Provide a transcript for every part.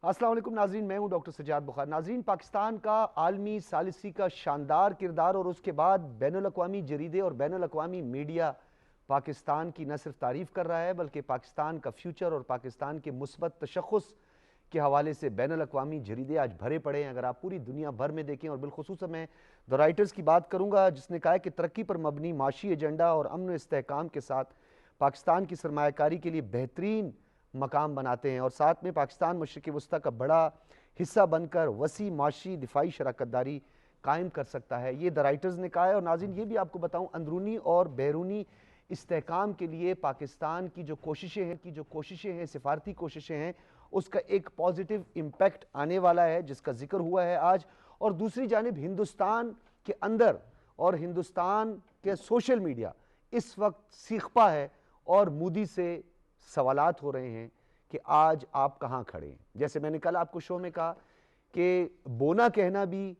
السلام علیکم ناظرین، میں ہوں ڈاکٹر سجاد بخار۔ ناظرین، پاکستان کا عالمی ثالثی کا شاندار کردار اور اس کے بعد بین الاقوامی جریدے اور بین الاقوامی میڈیا پاکستان کی نہ صرف تعریف کر رہا ہے بلکہ پاکستان کا فیوچر اور پاکستان کے مثبت تشخص کے حوالے سے بین الاقوامی جریدے آج بھرے پڑے ہیں۔ اگر آپ پوری دنیا بھر میں دیکھیں، اور بالخصوص میں دی رائٹرز کی بات کروں گا جس نے کہا ہے کہ ترقی پر مبنی معاشی ایجنڈا اور امن و استحکام کے ساتھ پاکستان کی سرمایہ کاری کے لیے بہترین مقام بناتے ہیں، اور ساتھ میں پاکستان مشرق وسطیٰ کا بڑا حصہ بن کر وسیع معاشی دفاعی شراکت داری قائم کر سکتا ہے، یہ دی رائٹرز نے کہا ہے۔ اور ناظرین یہ بھی آپ کو بتاؤں، اندرونی اور بیرونی استحکام کے لیے پاکستان کی جو کوششیں ہیں سفارتی کوششیں ہیں، اس کا ایک پازیٹیو امپیکٹ آنے والا ہے جس کا ذکر ہوا ہے آج۔ اور دوسری جانب ہندوستان کے اندر اور ہندوستان کے سوشل میڈیا اس وقت سیخپا ہے اور مودی سے سوالات ہو رہے ہیں کہ آج آپ کہاں کھڑے ہیں۔ جیسے میں نے کل آپ کو شو میں کہا کہ بونا کہنا بھی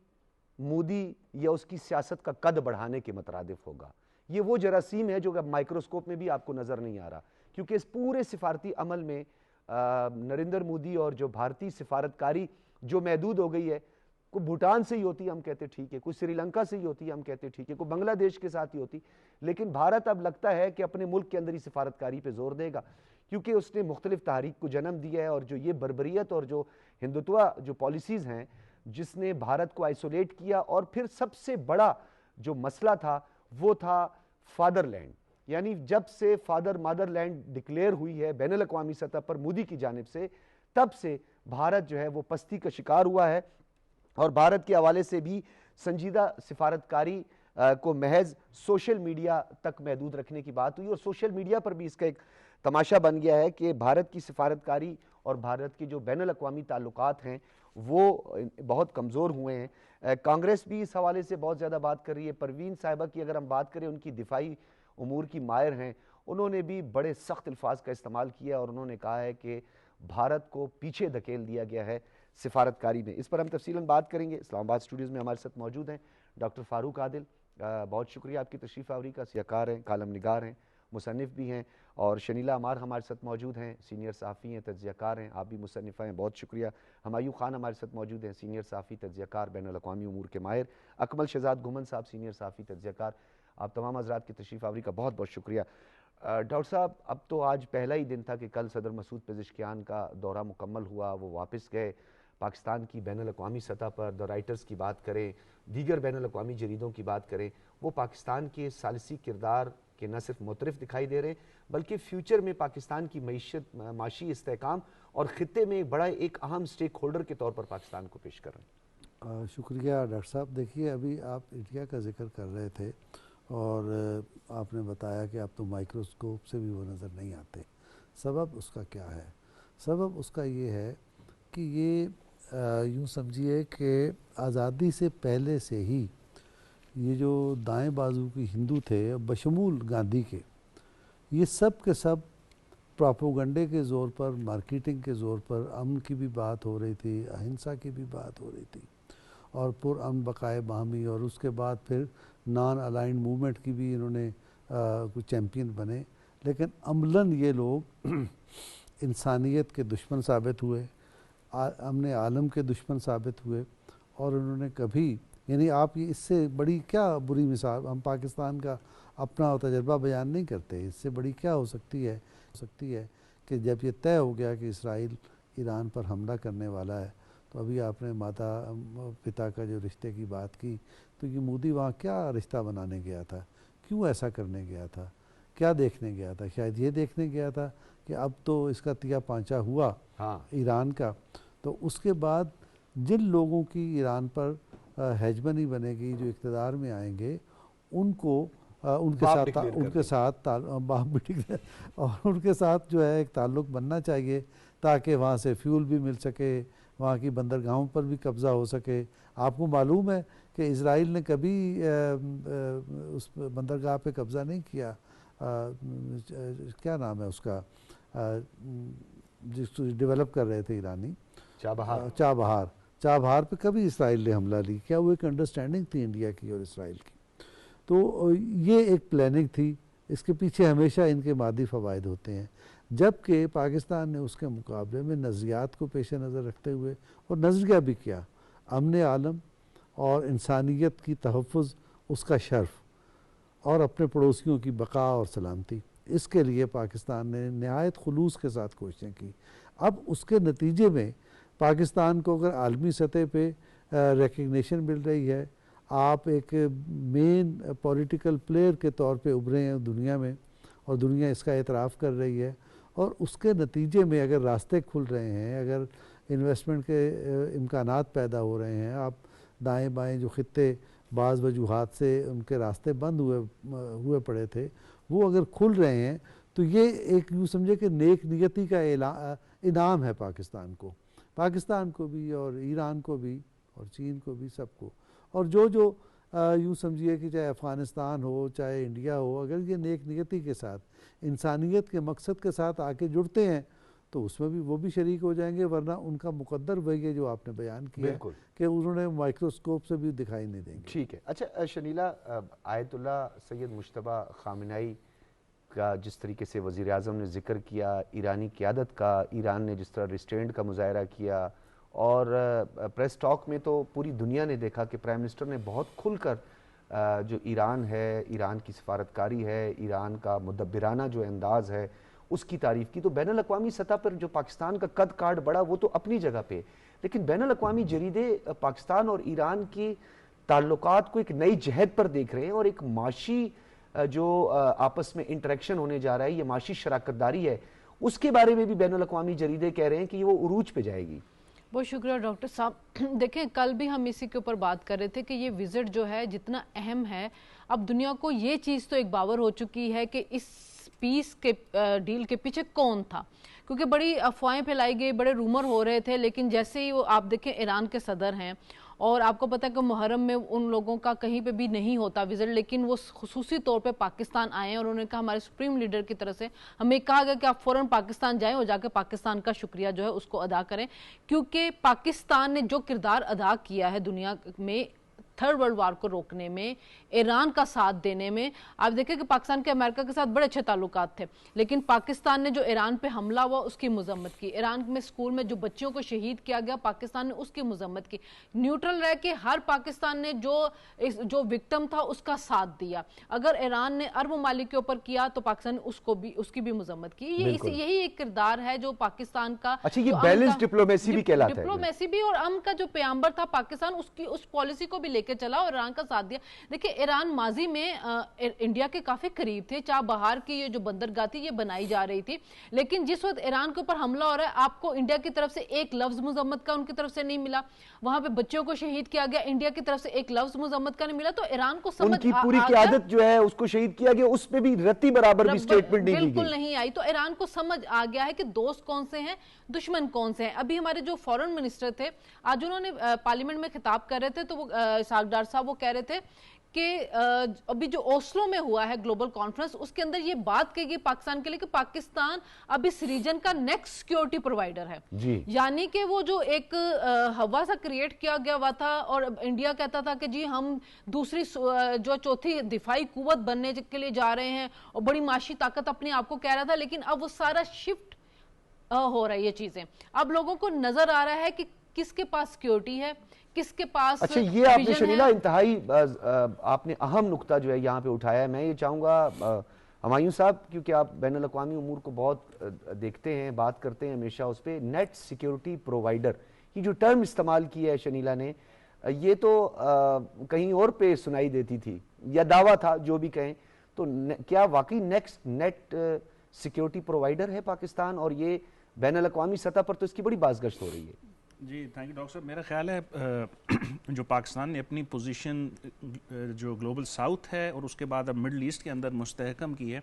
مودی یا اس کی سیاست کا قد بڑھانے کے مترادف ہوگا۔ یہ وہ جراثیم ہے جو کہ مائکروسکوپ میں بھی آپ کو نظر نہیں آ رہا، کیونکہ اس پورے سفارتی عمل میں نریندر مودی اور جو بھارتی سفارتکاری جو محدود ہو گئی ہے، کوئی بھوٹان سے ہی ہوتی ہم کہتے ٹھیک ہے، کوئی سری لنکا سے ہی ہوتی ہم کہتے ٹھیک ہے، کوئی بنگلہ دیش کے ساتھ ہی ہوتی، لیکن بھارت اب لگتا ہے کہ اپنے ملک کے اندر ہی سفارتکاری پہ زور دے گا، کیونکہ اس نے مختلف تحریک کو جنم دیا ہے۔ اور جو یہ بربریت اور جو ہندوتوا جو پالیسیز ہیں جس نے بھارت کو آئسولیٹ کیا، اور پھر سب سے بڑا جو مسئلہ تھا وہ تھا فادر لینڈ، یعنی جب سے فادر مادر لینڈ ڈکلیئر ہوئی ہے بین الاقوامی سطح پر مودی کی جانب سے، تب سے بھارت جو ہے وہ پستی کا شکار ہوا ہے، اور بھارت کے حوالے سے بھی سنجیدہ سفارتکاری کو محض سوشل میڈیا تک محدود رکھنے کی بات ہوئی، اور سوشل میڈیا پر بھی اس کا ایک تماشا بن گیا ہے کہ بھارت کی سفارتکاری اور بھارت کے جو بین الاقوامی تعلقات ہیں وہ بہت کمزور ہوئے ہیں۔ کانگریس بھی اس حوالے سے بہت زیادہ بات کر رہی ہے۔ پروین صاحبہ کی اگر ہم بات کریں، ان کی دفاعی امور کی ماہر ہیں، انہوں نے بھی بڑے سخت الفاظ کا استعمال کیا، اور انہوں نے کہا ہے کہ بھارت کو پیچھے دھکیل دیا گیا ہے سفارتکاری میں۔ اس پر ہم تفصیلاً بات کریں گے۔ اسلام آباد اسٹوڈیوز میں ہمارے ساتھ موجود ہیں ڈاکٹر فاروق عادل، بہت شکریہ آپ کی تشریف آوری کا، سیاکار ہیں، کالم نگار ہیں، مصنف بھی ہیں، اور شنیلا عمار ہمارے ساتھ موجود ہیں، سینئر صحافی ہیں، تجزیہ کار ہیں، آپ بھی مصنفہ ہیں، بہت شکریہ۔ ہمایوں خان ہمارے ساتھ موجود ہیں، سینئر صحافی، تجزیہ کار، بین الاقوامی امور کے ماہر۔ اکمل شہزاد گھمن صاحب، سینئر صحافی، تجزیہ کار۔ آپ تمام حضرات کی تشریف آوری کا بہت بہت شکریہ۔ ڈاکٹر صاحب، اب تو آج پہلا ہی دن تھا کہ کل صدر مسعود پزشکیان کا دورہ مکمل ہوا، وہ واپس گئے۔ پاکستان کی بین الاقوامی سطح پر دی رائٹرز کی بات کریں، دیگر بین الاقوامی جریدوں کی بات کریں، وہ پاکستان کے ثالثی کردار کے نہ صرف معترف دکھائی دے رہے ہیں بلکہ فیوچر میں پاکستان کی معاشی استحکام اور خطے میں ایک اہم سٹیک ہولڈر کے طور پر پاکستان کو پیش کر رہے ہیں۔ شکریہ ڈاکٹر صاحب۔ دیکھیے، ابھی آپ انڈیا کا ذکر کر رہے تھے اور آپ نے بتایا کہ اب تو مائکروسکوپ سے بھی وہ نظر نہیں آتے۔ سبب اس کا کیا ہے؟ سبب اس کا یہ ہے کہ یہ یوں سمجھیے کہ آزادی سے پہلے سے ہی یہ جو دائیں بازو کی ہندو تھے بشمول گاندھی کے، یہ سب کے سب پراپوگنڈے کے زور پر، مارکیٹنگ کے زور پر امن کی بھی بات ہو رہی تھی، اہنسا کی بھی بات ہو رہی تھی، اور پر امن بقائے باہمی، اور اس کے بعد پھر نان الائنڈ موومنٹ کی بھی انہوں نے کچھ چیمپئن بنے، لیکن عملاً یہ لوگ انسانیت کے دشمن ثابت ہوئے، امن عالم کے دشمن ثابت ہوئے، اور انہوں نے کبھی، یعنی آپ یہ اس سے بڑی کیا بری مثال، ہم پاکستان کا اپنا تجربہ بیان نہیں کرتے، اس سے بڑی کیا ہو سکتی ہے کہ جب یہ طے ہو گیا کہ اسرائیل ایران پر حملہ کرنے والا ہے، تو ابھی آپ نے ماتا پتا کا جو رشتے کی بات کی، تو یہ مودی وہاں کیا رشتہ بنانے گیا تھا؟ کیوں ایسا کرنے گیا تھا؟ کیا دیکھنے گیا تھا؟ شاید یہ دیکھنے گیا تھا کہ اب تو اس کا تیا پانچا ہوا ایران کا، تو اس کے بعد جن لوگوں کی ایران پر ہیجمنی بنے گی، جو اقتدار میں آئیں گے، ان کو ان کے ساتھ اور ان کے ساتھ جو ہے ایک تعلق بننا چاہیے، تاکہ وہاں سے فیول بھی مل سکے، وہاں کی بندرگاہوں پر بھی قبضہ ہو سکے۔ آپ کو معلوم ہے کہ اسرائیل نے کبھی اس بندرگاہ پہ قبضہ نہیں کیا، کیا نام ہے اس کا، جس کو ڈیولپ کر رہے تھے ایرانی، چابہار پہ کبھی اسرائیل نے حملہ نہیں کیا۔ وہ ایک انڈرسٹینڈنگ تھی انڈیا کی اور اسرائیل کی، تو یہ ایک پلاننگ تھی، اس کے پیچھے ہمیشہ ان کے مادی فوائد ہوتے ہیں۔ جبکہ پاکستان نے اس کے مقابلے میں نظریات کو پیش نظر رکھتے ہوئے اور نظریہ بھی کیا، امن عالم اور انسانیت کی تحفظ، اس کا شرف اور اپنے پڑوسیوں کی بقا اور سلامتی، اس کے لیے پاکستان نے نہایت خلوص کے ساتھ کوششیں کی۔ اب اس کے نتیجے میں پاکستان کو اگر عالمی سطح پہ ریکگنیشن مل رہی ہے، آپ ایک مین پولیٹیکل پلیئر کے طور پہ ابھرے ہیں دنیا میں، اور دنیا اس کا اعتراف کر رہی ہے، اور اس کے نتیجے میں اگر راستے کھل رہے ہیں، اگر انویسٹمنٹ کے امکانات پیدا ہو رہے ہیں، آپ دائیں بائیں جو خطے بعض وجوہات سے ان کے راستے بند ہوئے پڑے تھے، وہ اگر کھل رہے ہیں، تو یہ ایک یوں سمجھے کہ نیک نیتی کا انعام ہے پاکستان کو بھی اور ایران کو بھی اور چین کو بھی، سب کو۔ اور جو یوں سمجھیے کہ چاہے افغانستان ہو چاہے انڈیا ہو، اگر یہ نیک نیتی کے ساتھ انسانیت کے مقصد کے ساتھ آ کے جڑتے ہیں تو اس میں بھی وہ بھی شریک ہو جائیں گے، ورنہ ان کا مقدر وہی ہے جو آپ نے بیان کیا ہے کہ انہوں نے مائکروسکوپ سے بھی دکھائی نہیں دیں گے۔ ٹھیک ہے۔ اچھا شنیلا، آیت اللہ سید مجتبیٰ خامنہئی کا جس طریقے سے وزیر اعظم نے ذکر کیا، ایرانی قیادت کا، ایران نے جس طرح ریسٹرینٹ کا مظاہرہ کیا، اور پریس ٹاک میں تو پوری دنیا نے دیکھا کہ پرائم منسٹر نے بہت کھل کر جو ایران ہے، ایران کی سفارتکاری ہے، ایران کا مدبرانہ جو انداز ہے، اس کی تعریف کی۔ تو بین الاقوامی سطح پر جو پاکستان کا قد کاٹ بڑھا وہ تو اپنی جگہ پہ، لیکن بین الاقوامی جریدے پاکستان اور ایران کی تعلقات کو ایک نئی جہت پر دیکھ رہے ہیں، اور ایک معاشی جو آپس میں انٹریکشن ہونے جا رہا ہے، یہ معاشی شراکت داری ہے، اس کے بارے میں بھی بین الاقوامی جریدے کہہ رہے ہیں کہ وہ عروج پہ جائے گی۔ بہت شکریہ ڈاکٹر صاحب۔ دیکھیں کل بھی ہم اسی کے اوپر بات کر رہے تھے کہ یہ وزٹ جو ہے جتنا اہم ہے، اب دنیا کو یہ چیز تو ایک باور ہو چکی ہے کہ اس پیس کے ڈیل کے پیچھے کون تھا، کیونکہ بڑی افواہیں پھیلائی گئی، بڑے رومر ہو رہے تھے، لیکن جیسے ہی وہ آپ دیکھیں ایران کے صدر ہیں، اور آپ کو پتہ ہے کہ محرم میں ان لوگوں کا کہیں پہ بھی نہیں ہوتا وزٹ، لیکن وہ خصوصی طور پہ پاکستان آئے ہیں، اور انہوں نے کہا ہمارے سپریم لیڈر کی طرف سے ہمیں کہا گیا کہ آپ فوراً پاکستان جائیں اور جا کے پاکستان کا شکریہ جو ہے اس کو ادا کریں، کیونکہ پاکستان نے جو کردار ادا کیا ہے دنیا میں تھرڈ ورلڈ وار کو روکنے میں، ایران کا ساتھ دینے میں۔ آپ دیکھیں کہ پاکستان کے امریکہ کے ساتھ بڑے اچھے تعلقات تھے، لیکن پاکستان نے جو ایران پہ حملہ ہوا اس کی مذمت کی، ایران میں سکول میں جو بچیوں کو شہید کیا گیا پاکستان نے اس کی مذمت کی، نیوٹرل رہ کے ہر پاکستان نے جو وکٹم تھا اس کا ساتھ دیا۔ اگر ایران نے عرب ممالک کے اوپر کیا تو پاکستان نے اس کی بھی مذمت کی۔ یہی ایک کردار ہے جو پاکستان کا، اچھا یہ بیلنس ڈپلومیسی بھی کہلاتا ہے، ڈپلومیسی بھی، اور امن کا جو پیامبر تھا پاکستان اس پالیسی کو بھی لے کے چلا اور ایران کا ساتھ دیا۔ دیکھیں ایران ماضی میں انڈیا کے کافی قریب تھے، چاہ بہار کی یہ جو بندرگاہ تھی یہ بنائی جا رہی تھی، لیکن جس وقت ایران کے اوپر حملہ ہو رہا ہے آپ کو انڈیا کی طرف سے ایک لفظ مذمت کا ان کی طرف سے نہیں ملا، وہاں پہ بچوں کو شہید کیا گیا، انڈیا کی طرف سے ایک لفظ مذمت کا نہیں ملا، تو ایران کو سمجھ ان کی پوری قیادت جو ہے اس کو شہید کیا گیا، اس پہ بھی رتی برابر بھی سٹیٹمنٹ نہیں دی گئی، بالکل نہیں آئی۔ تو ایران کو سمجھ آ گیا ہے کہ دوست کون سے ہیں، دشمن کون سے ہیں۔ ابھی ہمارے جو فورن منسٹر تھے آج انہوں نے پارلیمنٹ میں خطاب کر رہے تھے، تو وہ اسحاق ڈار صاحب وہ کہہ رہے تھے کہ ابھی جو اوسلو میں ہوا ہے گلوبل کانفرنس، اس کے اندر یہ بات کہی گئی پاکستان کے لیے کہ پاکستان اب اس ریجن کا نیکسٹ سیکیورٹی پرووائڈر ہے، یعنی کہ وہ جو ایک ہوا سا کریٹ کیا گیا ہوا تھا، اور انڈیا کہتا تھا کہ جی ہم دوسری جو چوتھی دفاعی قوت بننے کے لیے جا رہے ہیں، اور بڑی معاشی طاقت اپنے آپ کو کہہ رہا تھا، لیکن اب وہ سارا شفٹ ہو رہا ہے، یہ چیزیں اب لوگوں کو نظر آ رہا ہے کہ کس کے پاس سیکیورٹی ہے، کس کے پاس۔ اچھا یہ آپ نے شنیلا انتہائی آپ نے اہم نقطہ جو ہے یہاں پہ اٹھایا ہے، میں یہ چاہوں گا ہمایوں صاحب، کیونکہ آپ بین الاقوامی امور کو بہت دیکھتے ہیں، بات کرتے ہیں ہمیشہ اس پہ، نیٹ سیکیورٹی پرووائڈر، یہ جو ٹرم استعمال کی ہے شنیلا نے، یہ تو کہیں اور پہ سنائی دیتی تھی یا دعویٰ تھا، جو بھی کہیں، تو کیا واقعی نیکسٹ نیٹ سیکیورٹی پرووائڈر ہے پاکستان، اور یہ بین الاقوامی سطح پر تو اس کی بڑی بازگشت ہو رہی ہے؟ جی تھینک یو ڈاکٹر صاحب۔ میرا خیال ہے جو پاکستان نے اپنی پوزیشن جو گلوبل ساؤتھ ہے اور اس کے بعد اب مڈل ایسٹ کے اندر مستحکم کی ہے،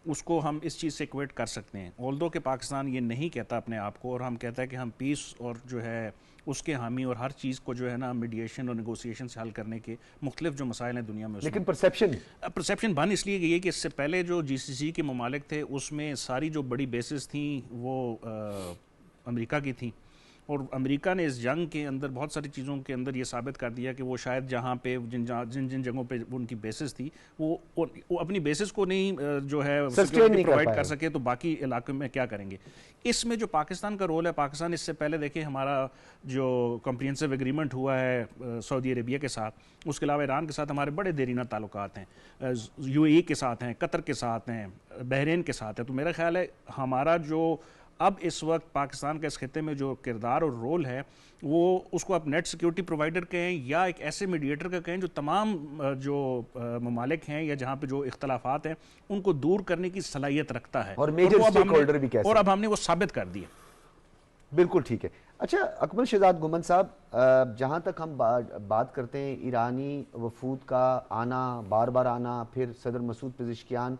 اس کو ہم اس چیز سے ایکویٹ کر سکتے ہیں، آلدو کہ پاکستان یہ نہیں کہتا اپنے آپ کو، اور ہم کہتا ہے کہ ہم پیس اور جو ہے اس کے حامی، اور ہر چیز کو جو ہے نا میڈیشن اور نیگوسیشن سے حل کرنے کے مختلف جو مسائل ہیں دنیا میں، لیکن پرسیپشن بن اس لیے گئی کہ اس سے پہلے جو جی سی سی کے ممالک تھے اس میں ساری جو بڑی بیسز تھیں وہ امریکہ کی تھیں، اور امریکہ نے اس جنگ کے اندر بہت ساری چیزوں کے اندر یہ ثابت کر دیا کہ وہ شاید جہاں پہ جن جگہوں پہ ان کی بیسز تھی وہ اپنی بیسز کو نہیں جو ہے سیکورٹی پرووائڈ کر سکے تو باقی علاقے میں کیا کریں گے. اس میں جو پاکستان کا رول ہے, پاکستان اس سے پہلے دیکھیں ہمارا جو کمپریہنسو ایگریمنٹ ہوا ہے سعودی عربیہ کے ساتھ, اس کے علاوہ ایران کے ساتھ ہمارے بڑے دیرینہ تعلقات ہیں, یو اے ای کے ساتھ ہیں, قطر کے ساتھ ہیں, بحرین کے ساتھ ہیں. تو میرا خیال ہے ہمارا جو اب اس وقت پاکستان کے اس خطے میں جو کردار اور رول ہے وہ اس کو آپ نیٹ سیکیورٹی پرووائڈر کہیں یا ایک ایسے میڈیٹر کا کہیں جو تمام جو ممالک ہیں یا جہاں پہ جو اختلافات ہیں ان کو دور کرنے کی صلاحیت رکھتا ہے, اور میجر سٹیک ہولڈر بھی کیسے, اور اب ہم نے وہ ثابت کر دیا. بالکل ٹھیک ہے. اچھا اکمل شہزاد گومن صاحب, جہاں تک ہم بات کرتے ہیں ایرانی وفود کا آنا, بار بار آنا, پھر صدر مسعود پزشکیان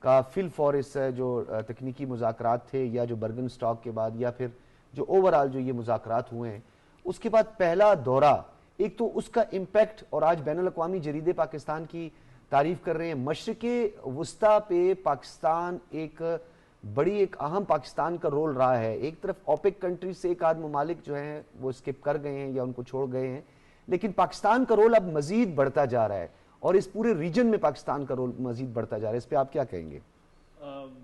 کا فی الفور اس جو تکنیکی مذاکرات تھے یا جو برگن سٹاک کے بعد یا پھر جو اوورال جو یہ مذاکرات ہوئے ہیں, اس کے بعد پہلا دورہ, ایک تو اس کا امپیکٹ, اور آج بین الاقوامی جریدے پاکستان کی تعریف کر رہے ہیں. مشرق وسطیٰ پہ پاکستان ایک اہم پاکستان کا رول رہا ہے. ایک طرف اوپیک کنٹری سے ایک آدھ ممالک جو ہیں وہ اسکپ کر گئے ہیں یا ان کو چھوڑ گئے ہیں, لیکن پاکستان کا رول اب مزید بڑھتا جا رہا ہے اور اس پورے ریجن میں پاکستان کا رول مزید بڑھتا جا رہا ہے. اس پہ آپ کیا کہیں گے؟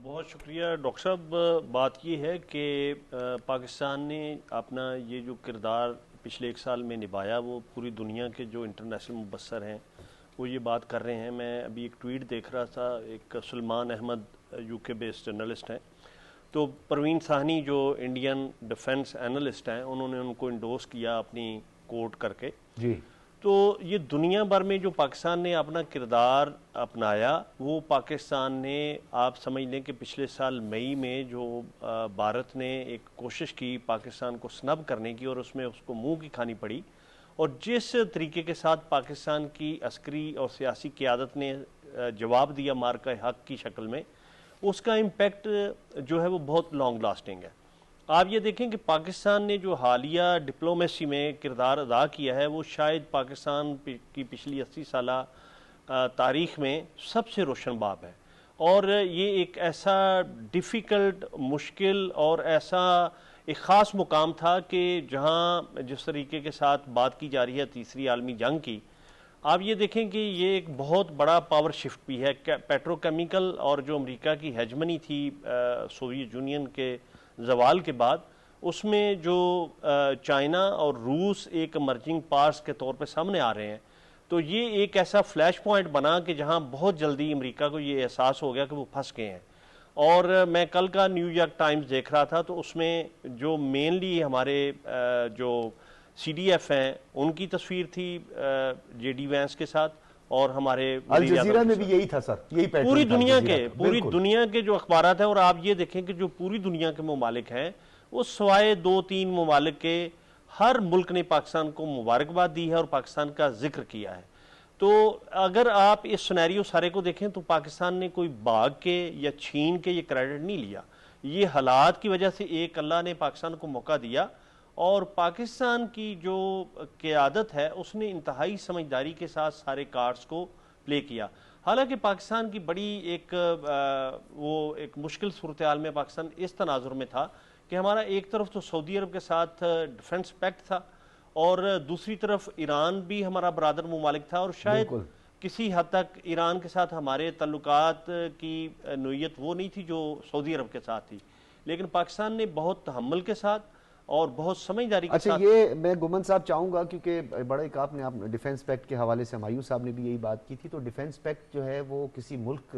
بہت شکریہ ڈاکٹر صاحب. بات یہ ہے کہ پاکستان نے اپنا یہ جو کردار پچھلے ایک سال میں نبھایا وہ پوری دنیا کے جو انٹرنیشنل مبصر ہیں وہ یہ بات کر رہے ہیں. میں ابھی ایک ٹویٹ دیکھ رہا تھا, ایک سلمان احمد یو کے بیسڈ جرنلسٹ ہیں, تو پروین ساہنی جو انڈین ڈیفنس اینالسٹ ہیں انہوں نے ان کو انڈورس کیا اپنی کوٹ کر کے. جی, تو یہ دنیا بھر میں جو پاکستان نے اپنا کردار اپنایا وہ پاکستان نے, آپ سمجھ لیں کہ پچھلے سال مئی میں جو بھارت نے ایک کوشش کی پاکستان کو سنب کرنے کی اور اس میں اس کو منہ کی کھانی پڑی, اور جس طریقے کے ساتھ پاکستان کی عسکری اور سیاسی قیادت نے جواب دیا مارکہ حق کی شکل میں, اس کا امپیکٹ جو ہے وہ بہت لانگ لاسٹنگ ہے. آپ یہ دیکھیں کہ پاکستان نے جو حالیہ ڈپلومیسی میں کردار ادا کیا ہے وہ شاید پاکستان کی پچھلی 80 سالہ تاریخ میں سب سے روشن باب ہے, اور یہ ایک ایسا ڈیفیکلٹ, مشکل اور ایسا ایک خاص مقام تھا کہ جہاں جس طریقے کے ساتھ بات کی جا رہی ہے تیسری عالمی جنگ کی, آپ یہ دیکھیں کہ یہ ایک بہت بڑا پاور شفٹ بھی ہے. پیٹرو کیمیکل اور جو امریکہ کی ہیجمنی تھی سوویت یونین کے زوال کے بعد, اس میں جو چائنا اور روس ایک امرجنگ پارٹس کے طور پہ سامنے آ رہے ہیں, تو یہ ایک ایسا فلیش پوائنٹ بنا کہ جہاں بہت جلدی امریکہ کو یہ احساس ہو گیا کہ وہ پھنس گئے ہیں. اور میں کل کا نیو یارک ٹائمز دیکھ رہا تھا, تو اس میں جو مینلی ہمارے جو سی ڈی ایف ہیں ان کی تصویر تھی جے ڈی وینس کے ساتھ, اور ہمارے الجزیرہ میں بھی یہی تھا سر, یہی پیٹرن پوری دنیا کے جو اخبارات ہیں. اور آپ یہ دیکھیں کہ جو پوری دنیا کے ممالک ہیں وہ سوائے 2-3 ممالک کے ہر ملک نے پاکستان کو مبارکباد دی ہے اور پاکستان کا ذکر کیا ہے. تو اگر آپ اس سنیریو سارے کو دیکھیں تو پاکستان نے کوئی بھاگ کے یا چھین کے یہ کریڈٹ نہیں لیا, یہ حالات کی وجہ سے ایک اللہ نے پاکستان کو موقع دیا, اور پاکستان کی جو قیادت ہے اس نے انتہائی سمجھداری کے ساتھ سارے کارڈز کو پلے کیا. حالانکہ پاکستان کی بڑی ایک مشکل صورتحال میں پاکستان اس تناظر میں تھا کہ ہمارا ایک طرف تو سعودی عرب کے ساتھ ڈیفنس پیکٹ تھا, اور دوسری طرف ایران بھی ہمارا برادر ممالک تھا, اور شاید کسی حد تک ایران کے ساتھ ہمارے تعلقات کی نوعیت وہ نہیں تھی جو سعودی عرب کے ساتھ تھی, لیکن پاکستان نے بہت تحمل کے ساتھ اور بہت سمجھداری کے ساتھ. اچھا, یہ میں گومن صاحب چاہوں گا کیونکہ بڑا ایک آپ نے ڈیفنس پیکٹ کے حوالے سے ہمایوں صاحب نے بھی یہی بات کی تھی, تو ڈیفنس پیکٹ جو ہے وہ کسی ملک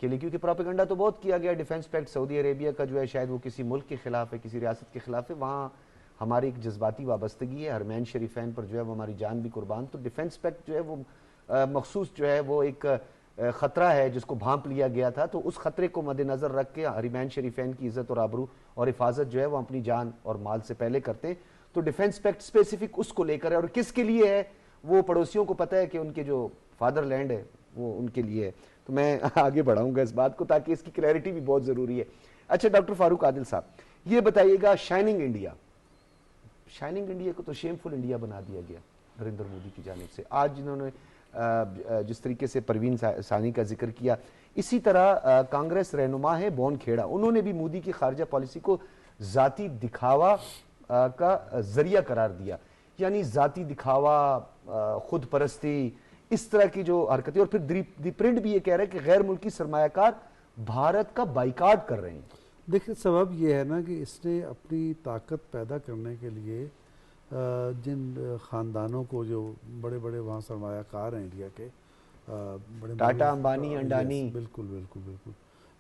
کے لیے, کیونکہ پروپیگنڈا تو بہت کیا گیا ڈیفنس پیکٹ سعودی عربیہ کا جو ہے شاید وہ کسی ملک کے خلاف ہے, کسی ریاست کے خلاف ہے, وہاں ہماری ایک جذباتی وابستگی ہے, حرمین شریفین پر جو ہے وہ ہماری جان بھی قربان. تو ڈیفنس پیکٹ جو ہے وہ مخصوص جو ہے وہ ایک خطرہ ہے جس کو بھانپ لیا گیا تھا, تو اس خطرے کو مد نظر رکھ کے حرمین شریفین کی عزت اور آبرو اور حفاظت جو ہے وہ اپنی جان اور مال سے پہلے کرتے ہیں. تو ڈیفنس پیکٹ اسپیسیفک اس کو لے کر ہے, اور کس کے لیے ہے وہ پڑوسیوں کو پتہ ہے کہ ان کے جو فادر لینڈ ہے وہ ان کے لیے ہے. تو میں آگے بڑھاؤں گا اس بات کو تاکہ اس کی کلیئرٹی بھی بہت ضروری ہے. اچھا ڈاکٹر فاروق عادل صاحب, یہ بتائیے گا شائننگ انڈیا کو تو شیم فل انڈیا بنا دیا گیا نریندر مودی کی جانب سے. آج جنہوں نے جس طریقے سے پروین سانی کا ذکر کیا, اسی طرح کانگریس رہنما ہے بون کھیڑا, انہوں نے بھی مودی کی خارجہ پالیسی کو ذاتی دکھاوا کا ذریعہ قرار دیا، یعنی ذاتی دکھاوا، خود پرستی، اس طرح کی جو حرکتیں. اور پھر دی پرنٹ بھی یہ کہہ رہے ہیں کہ غیر ملکی سرمایہ کار بھارت کا بائیکاٹ کر رہے ہیں. دیکھیں سبب یہ ہے نا کہ اس نے اپنی طاقت پیدا کرنے کے لیے جن خاندانوں کو، جو بڑے بڑے وہاں سرمایہ کار ہیں انڈیا کے، بڑے ٹاٹا، امبانی، انڈانی، بالکل بالکل بالکل،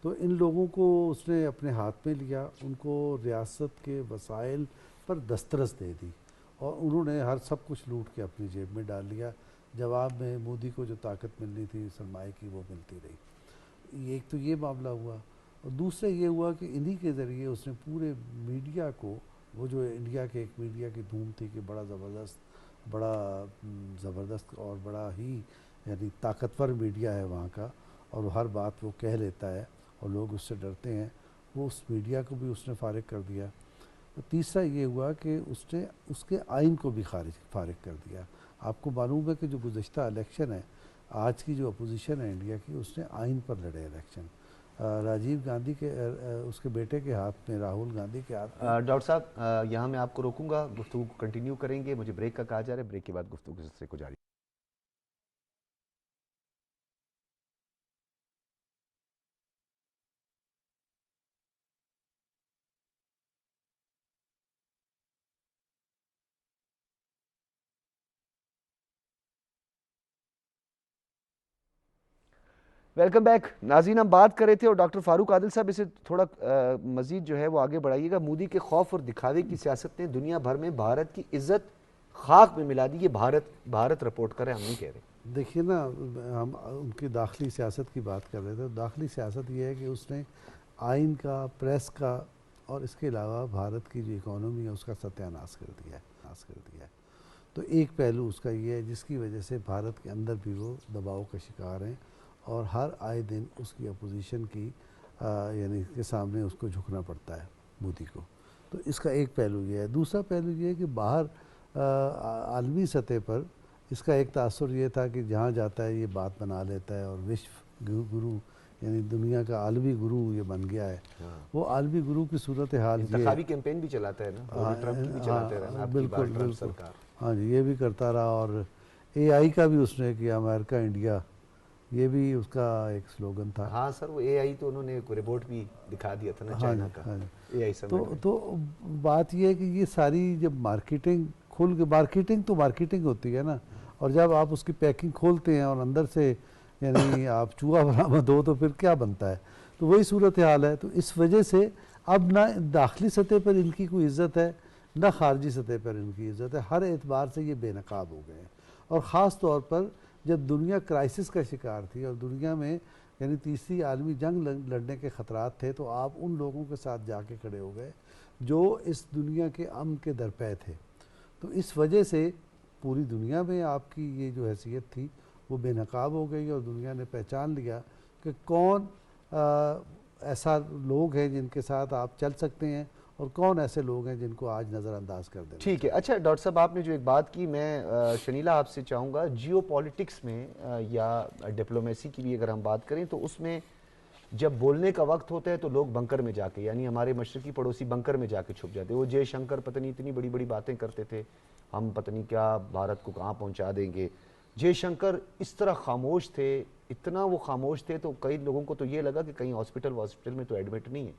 تو ان لوگوں کو اس نے اپنے ہاتھ میں لیا، ان کو ریاست کے وسائل پر دسترس دے دی اور انہوں نے ہر سب کچھ لوٹ کے اپنی جیب میں ڈال لیا. جواب میں مودی کو جو طاقت ملنی تھی سرمایہ کی وہ ملتی رہی. ایک تو یہ معاملہ ہوا، اور دوسرا یہ ہوا کہ انہی کے ذریعے اس نے پورے میڈیا کو، وہ جو انڈیا کے ایک میڈیا کی دھوم تھی کہ بڑا زبردست اور بڑا ہی یعنی طاقتور میڈیا ہے وہاں کا، اور ہر بات وہ کہہ لیتا ہے اور لوگ اس سے ڈرتے ہیں، وہ اس میڈیا کو بھی اس نے فارغ کر دیا. تیسرا یہ ہوا کہ اس نے اس کے آئین کو بھی فارغ کر دیا. آپ کو معلوم ہے کہ جو گزشتہ الیکشن ہے، آج کی جو اپوزیشن ہے انڈیا کی، اس نے آئین پر لڑے الیکشن. راجیو گاندھی کے، اس کے بیٹے کے ہاتھ میں، راہل گاندھی کے ہاتھ میں. ڈاکٹر صاحب یہاں میں آپ کو روکوں گا، گفتگو کو کنٹینیو کریں گے. مجھے بریک کا کہا جا رہا ہے، بریک کے بعد گفتگو کے سلسلے کو جاری. ویلکم بیک ناظرین. ہم بات کر رہے تھے اور ڈاکٹر فاروق عادل صاحب اسے تھوڑا مزید جو ہے وہ آگے بڑھائیے گا. مودی کے خوف اور دکھاوے کی سیاست نے دنیا بھر میں بھارت کی عزت خاک میں ملا دی. یہ بھارت رپورٹ کر رہے ہیں، ہم نہیں کہہ رہے. دیکھیے نا، ہم ان کی داخلی سیاست کی بات کر رہے تھے. داخلی سیاست یہ ہے کہ اس نے آئین کا، پریس کا اور اس کے علاوہ بھارت کی جو اکانومی ہے اس کا ستیہ ناش کر دیا ہے. تو ایک پہلو اس کا یہ ہے جس کی وجہ سے بھارت کے اندر بھی وہ دباؤ کا شکار ہیں اور ہر آئے دن اس کی اپوزیشن کی یعنی کے سامنے اس کو جھکنا پڑتا ہے مودی کو. تو اس کا ایک پہلو یہ ہے. دوسرا پہلو یہ ہے کہ باہر عالمی سطح پر اس کا ایک تاثر یہ تھا کہ جہاں جاتا ہے یہ بات بنا لیتا ہے اور وشو گرو یعنی دنیا کا عالمی گرو یہ بن گیا ہے. وہ عالمی گرو کی صورتحال یہ انتخابی کیمپین بھی چلاتا ہے نا، ٹرمپ کی بھی چلاتے رہے. بالکل بالکل، ہاں جی، یہ بھی کرتا رہا. اور اے آئی کا بھی اس نے کیا، امریکہ انڈیا، یہ بھی اس کا ایک سلوگن تھا. ہاں سر، وہ اے آئی تو انہوں نے کوئی رپورٹ بھی دکھا دیا تھا نا چائنا کا، اے آئی سمٹ. تو بات یہ ہے کہ یہ ساری جب مارکیٹنگ کھل کے، مارکیٹنگ تو مارکیٹنگ ہوتی ہے نا، اور جب آپ اس کی پیکنگ کھولتے ہیں اور اندر سے یعنی آپ چوہا برآمد ہو تو پھر کیا بنتا ہے. تو وہی صورتحال ہے. تو اس وجہ سے اب نہ داخلی سطح پر ان کی کوئی عزت ہے نہ خارجی سطح پر ان کی عزت ہے. ہر اعتبار سے یہ بے نقاب ہو گئے ہیں. اور خاص طور پر جب دنیا کرائسس کا شکار تھی اور دنیا میں یعنی تیسری عالمی جنگ لڑنے کے خطرات تھے، تو آپ ان لوگوں کے ساتھ جا کے کھڑے ہو گئے جو اس دنیا کے امن کے درپے تھے. تو اس وجہ سے پوری دنیا میں آپ کی یہ جو حیثیت تھی وہ بے نقاب ہو گئی اور دنیا نے پہچان لیا کہ کون ایسا لوگ ہیں جن کے ساتھ آپ چل سکتے ہیں اور کون ایسے لوگ ہیں جن کو آج نظر انداز کر دیں. ٹھیک ہے. اچھا ڈاکٹر صاحب، آپ نے جو ایک بات کی، میں شنیلا آپ سے چاہوں گا، جیو پالیٹکس میں یا ڈپلومیسی کی بھی اگر ہم بات کریں تو اس میں جب بولنے کا وقت ہوتا ہے تو لوگ بنکر میں جا کے، یعنی ہمارے مشرقی پڑوسی بنکر میں جا کے چھپ جاتے. وہ جے شنکر پتہ نہیں اتنی بڑی بڑی باتیں کرتے تھے، ہم پتہ نہیں کیا بھارت کو کہاں پہنچا دیں گے. جے شنکر اس طرح خاموش تھے، اتنا وہ خاموش تھے تو کئی لوگوں کو تو یہ لگا کہ کہیں ہاسپٹل میں تو ایڈمٹ نہیں ہے.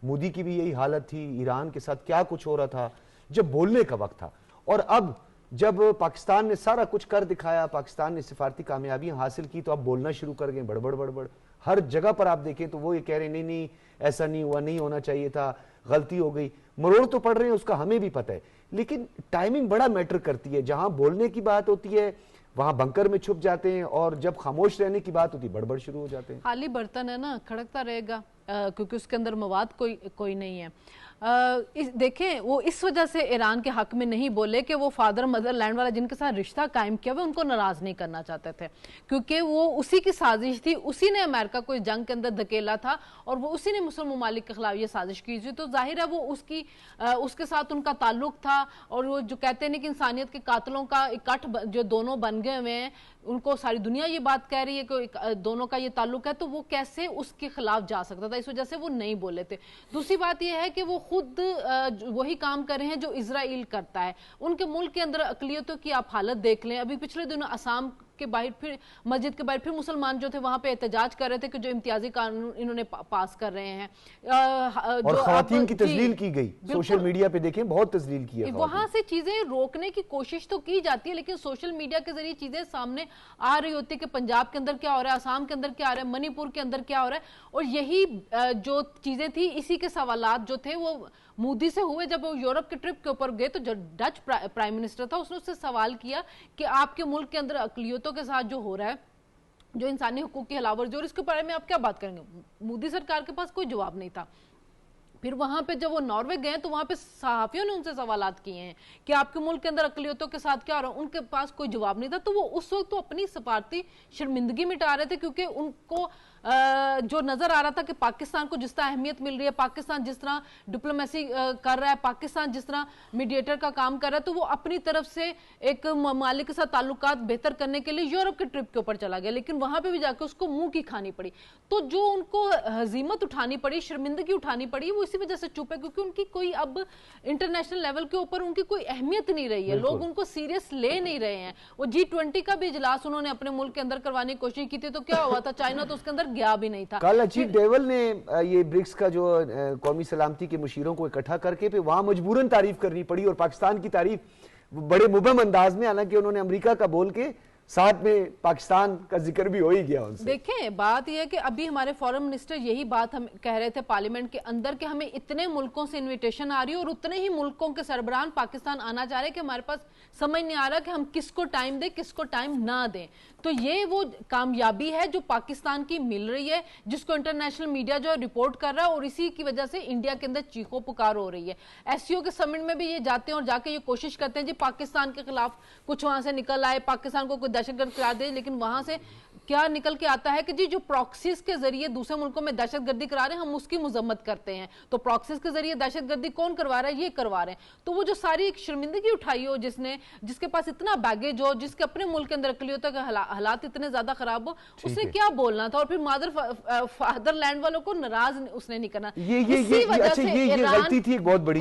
مودی کی بھی یہی حالت تھی. ایران کے ساتھ کیا کچھ ہو رہا تھا جب بولنے کا وقت تھا. اور اب جب پاکستان نے سارا کچھ کر دکھایا، پاکستان نے سفارتی کامیابیاں حاصل کی، تو اب بولنا شروع کر گئے بڑبڑ. ہر جگہ پر آپ دیکھیں تو وہ یہ کہہ رہے ہیں نہیں ایسا نہیں ہوا، نہیں ہونا چاہیے تھا، غلطی ہو گئی. مروڑ تو پڑ رہے ہیں، اس کا ہمیں بھی پتہ ہے، لیکن ٹائمنگ بڑا میٹر کرتی ہے. جہاں بولنے کی بات ہوتی ہے وہاں بنکر میں چھپ جاتے ہیں، اور جب خاموش رہنے کی بات ہوتی ہے بڑبڑ شروع ہو جاتے ہیں. خالی برتن ہے نا، کھڑکتا رہے گا کیونکہ اس کے اندر مواد کوئی نہیں ہے. دیکھیں وہ اس وجہ سے ایران کے حق میں نہیں بولے کہ وہ فادر مدر لینڈ والا جن کے ساتھ رشتہ قائم کیا ہوئے ان کو ناراض نہیں کرنا چاہتے تھے، کیونکہ وہ اسی کی سازش تھی. اسی نے امریکہ کو اس جنگ کے اندر دھکیلا تھا اور وہ اسی نے مسلم ممالک کے خلاف یہ سازش کی تھی. تو ظاہر ہے وہ اس کے ساتھ ان کا تعلق تھا. اور وہ جو کہتے ہیں کہ انسانیت کے قاتلوں کا اکٹھ جو دونوں بن گئے ہوئے ہیں، ان کو ساری دنیا یہ بات کہہ رہی ہے کہ دونوں کا یہ تعلق ہے، تو وہ کیسے اس کے خلاف جا سکتا تھا. اس وجہ سے وہ نہیں بولے تھے. دوسری بات یہ ہے کہ وہ خود وہی کام کر رہے ہیں جو اسرائیل کرتا ہے. ان کے ملک کے اندر اقلیتوں کی آپ حالت دیکھ لیں. ابھی پچھلے دنوں آسام کے باہر پھر مسجد کے باہر پھر مسلمان جو تھے وہاں پہ احتجاج کر رہے تھے کہ جو امتیازی قانون انہوں نے پاس کر رہے ہیں, اور خواتین کی تذلیل کی گئی. سوشل میڈیا پہ دیکھیں بہت تذلیل کی ہے. وہاں سے چیزیں روکنے کی کوشش تو کی جاتی ہے, لیکن سوشل میڈیا کے ذریعے چیزیں سامنے آ رہی ہوتی ہے کہ پنجاب کے اندر کیا ہو رہا ہے, آسام کے اندر کیا ہو رہا ہے, منی پور کے اندر کیا ہو رہا ہے. اور یہی جو چیزیں تھی, اسی کے سوالات جو تھے وہ مودی سے ہوئے جب وہ یورپ کے ٹرپ کے اوپر گئے. تو جو ڈچ پرائم منسٹر تھا اس نے اس سے سوال کیا کہ آپ کے ملک کے اندر اقلیتوں کے ساتھ جو ہو رہا ہے, جو انسانی حقوق کی خلاف ورزی, اور اس کے بارے میں آپ کیا بات کریں گے. مودی سرکار کے پاس کوئی جواب نہیں تھا. پھر وہاں پہ جب وہ ناروے گئے تو وہاں پہ صحافیوں نے ان سے سوالات کیے ہیں کہ آپ کے ملک کے اندر اقلیتوں کے ساتھ کیا ہو رہا ہے. ان کے پاس کوئی جواب نہیں تھا. تو وہ اس وقت تو اپنی سفارتی شرمندگی مٹا رہے تھے, کیونکہ ان کو جو نظر آ رہا تھا کہ پاکستان کو جس طرح اہمیت مل رہی ہے, پاکستان جس طرح ڈپلومیسی کر رہا ہے, پاکستان جس طرح میڈیٹر کا کام کر رہا ہے, تو وہ اپنی طرف سے ایک ممالک کے ساتھ تعلقات بہتر کرنے کے لیے یورپ کے ٹرپ کے اوپر چلا گیا. لیکن وہاں پہ بھی جا کے اس کو منہ کی کھانی پڑی. تو جو ان کو ہزیمت اٹھانی پڑی, شرمندگی اٹھانی پڑی, وہ اسی وجہ سے چپ ہے کیونکہ ان کی کوئی اب انٹرنیشنل لیول کے اوپر ان کی کوئی اہمیت نہیں رہی ہے. لوگ ان کو سیریس لے نہیں رہے ہیں. وہ G20 کا بھی اجلاس انہوں نے اپنے ملک کے اندر کروانے کی کوشش کی تھی, تو کیا ہوا تھا, چائنا تو اس کے اندر گیا بھی نہیں تھا. کل اچیف ڈیول نے یہ برکس کا جو قومی سلامتی کے مشیروں کو اکٹھا کر کے پھر وہاں مجبوراً تعریف کرنی پڑی, اور پاکستان کی تعریف بڑے مبہم انداز میں, حالانکہ انہوں نے امریکہ کا بول کے ساتھ میں پاکستان کا ذکر بھی ہو ہی گیا ان سے. دیکھیں بات یہ ہے کہ ابھی ہمارے فورن منسٹر یہی بات ہم کہہ رہے تھے پارلیمنٹ کے اندر کہ ہمیں اتنے ملکوں سے انویٹیشن آ رہی ہے اور اتنے ہی ملکوں کے سربراہان پاکستان آنا چاہ رہے کہ ہمارے پاس سمجھ نہیں آ رہا کہ ہم کس کو ٹائم دیں کس کو ٹائم نہ دیں. تو یہ وہ کامیابی ہے جو پاکستان کی مل رہی ہے, جس کو انٹرنیشنل میڈیا جو ہے رپورٹ کر رہا ہے, اور اسی کی وجہ سے انڈیا کے اندر چیخو پکار ہو رہی ہے. ایس سی او کے سمٹ میں بھی یہ جاتے ہیں اور جا کے یہ کوشش کرتے ہیں جی پاکستان کے خلاف کچھ وہاں سے نکل آئے, پاکستان کو کوئی دہشت گرد قرار دے, لیکن وہاں سے کیا نکل کے آتا ہے کہ جی جو پراکسیز کے ذریعے دوسرے ملکوں میں دہشت گردی کرا رہے ہیں ہم اس کی مذمت کرتے ہیں. تو پراکسیز کے ذریعے دہشت گردی کون کروا رہا ہے, یہ کروا رہے ہیں. تو وہ جو ساری ایک شرمندگی اٹھائی ہو, جس کے پاس اتنا بیگیج ہو, جس کے اپنے ملک کے اندر اقلیتوں کے حالات اتنے زیادہ خراب ہو, اس نے کیا بولنا تھا. اور پھر فادر لینڈ والوں کو ناراض اس نے نہیں کرنا. یہ غلطی تھی ایک بہت بڑی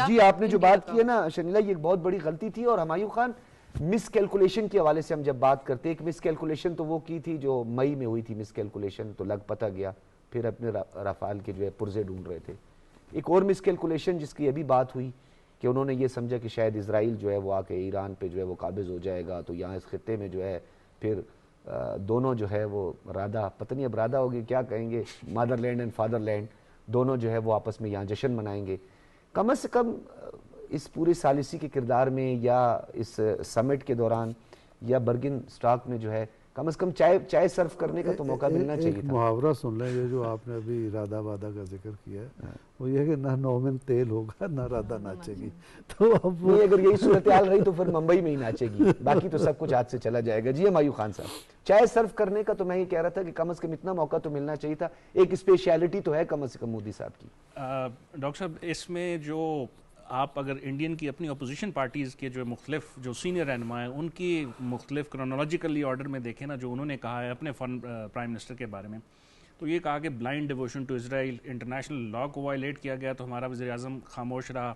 جی آپ نے جو بات کی ہے نا شنیلا, یہ ایک بہت بڑی غلطی تھی. اور ہمایوں خان مس کیلکولیشن کے حوالے سے ہم جب بات کرتے ہیں, ایک مس کیلکولیشن تو وہ کی تھی جو مئی میں ہوئی تھی, مس کیلکولیشن تو لگ پتہ گیا, پھر اپنے رافال کے جو ہے پرزے ڈھونڈ رہے تھے. ایک اور مس کیلکولیشن جس کی ابھی بات ہوئی کہ انہوں نے یہ سمجھا کہ شاید اسرائیل جو ہے وہ آ کے ایران پہ جو ہے وہ قابض ہو جائے گا, تو یہاں اس خطے میں جو ہے پھر دونوں جو ہے وہ رادہ, پتہ نہیں اب رادہ ہوگی کیا کہیں گے, مادر لینڈ اینڈ فادر لینڈ, دونوں جو ہے وہ آپس میں یہاں جشن منائیں گے. کم از کم اس پورے ثالثی کے کردار میں یا اس سمٹ کے دوران یا برگن سٹاک میں جو ہے کم از کم چائے سرف کرنے کا تو موقع ملنا چاہیے تھا. محاورہ سن لیں, یہ جو آپ نے ابھی رادہ وادہ کا ذکر کیا ہے, وہ یہ کہ نہ نومن تیل ہوگا نہ رادہ ناچے گی. تو اب اگر یہی صورتحال رہی تو پھر ممبئی میں ہی ناچے گی, باقی تو سب کچھ ہاتھ سے چلا جائے گا. جی ہمایوں خان صاحب, چائے سرف کرنے کا تو میں یہ کہہ رہا تھا کہ کم از کم اتنا موقع تو ملنا چاہیے تھا. ایک اسپیشیلٹی تو ہے کم از کم مودی صاحب کی. ڈاکٹر صاحب اس میں جو آپ اگر انڈین کی اپنی اپوزیشن پارٹیز کے جو مختلف جو سینئر رہنما ہیں ان کی مختلف کرونالوجیکلی آرڈر میں دیکھیں نا, جو انہوں نے کہا ہے اپنے پرائم منسٹر کے بارے میں, تو یہ کہا کہ blind devotion to Israel, international law کو وائلیٹ کیا گیا تو ہمارا وزیر اعظم خاموش رہا,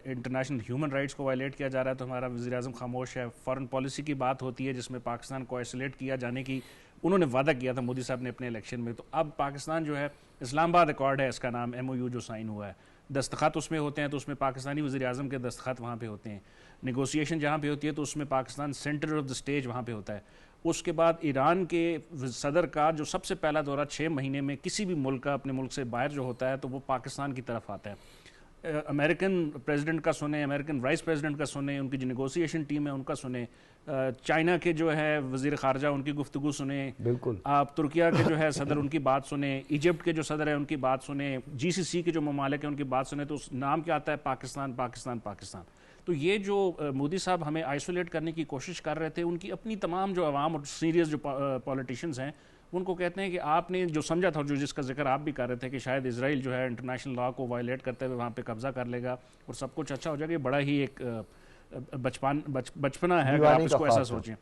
انٹرنیشنل ہیومن رائٹس کو وائلیٹ کیا جا رہا ہے تو ہمارا وزیر اعظم خاموش ہے. فارن پالیسی کی بات ہوتی ہے جس میں پاکستان کو آئسولیٹ کیا جانے کی انہوں نے وعدہ کیا تھا مودی صاحب نے اپنے الیکشن میں. تو اب پاکستان جو ہے, اسلام آباد ایکارڈ ہے اس کا نام, MOU جو سائن ہوا ہے, دستخط اس میں ہوتے ہیں تو اس میں پاکستانی وزیر اعظم کے دستخط وہاں پہ ہوتے ہیں. نیگوسیشن جہاں پہ ہوتی ہے تو اس میں Pakistan centre of the stage وہاں پہ ہوتا ہے. اس کے بعد ایران کے صدر کا جو سب سے پہلا دورہ 6 مہینے میں کسی بھی ملک کا اپنے ملک سے باہر جو ہوتا ہے تو وہ پاکستان کی طرف آتا ہے. امریکن پریزیڈنٹ کا سنیں, امریکن وائس پریزیڈنٹ کا سنیں, ان کی جو نیگوسیشن ٹیم ہے ان کا سنیں, چائنا کے جو ہے وزیر خارجہ ان کی گفتگو سنیں, بالکل آپ ترکیہ کے جو ہے صدر ان کی بات سنیں, ایجپٹ کے جو صدر ہیں ان کی بات سنیں, GCC کے جو ممالک ہیں ان کی بات سنیں, تو اس نام کیا آتا ہے پاکستان پاکستان پاکستان. تو یہ جو مودی صاحب ہمیں آئسولیٹ کرنے کی کوشش کر رہے تھے, ان کی اپنی تمام جو عوام اور سیریس جو پولیٹیشینز ہیں ان کو کہتے ہیں کہ آپ نے جو سمجھا تھا, جو جس کا ذکر آپ بھی کر رہے تھے کہ شاید اسرائیل جو ہے انٹرنیشنل لا کو وائلیٹ کرتے ہوئے وہاں پہ قبضہ کر لے گا اور سب کچھ اچھا ہو جائے گا, یہ بڑا ہی ایک بچپنا ہے اگر آپ اس کو ایسا سوچیں.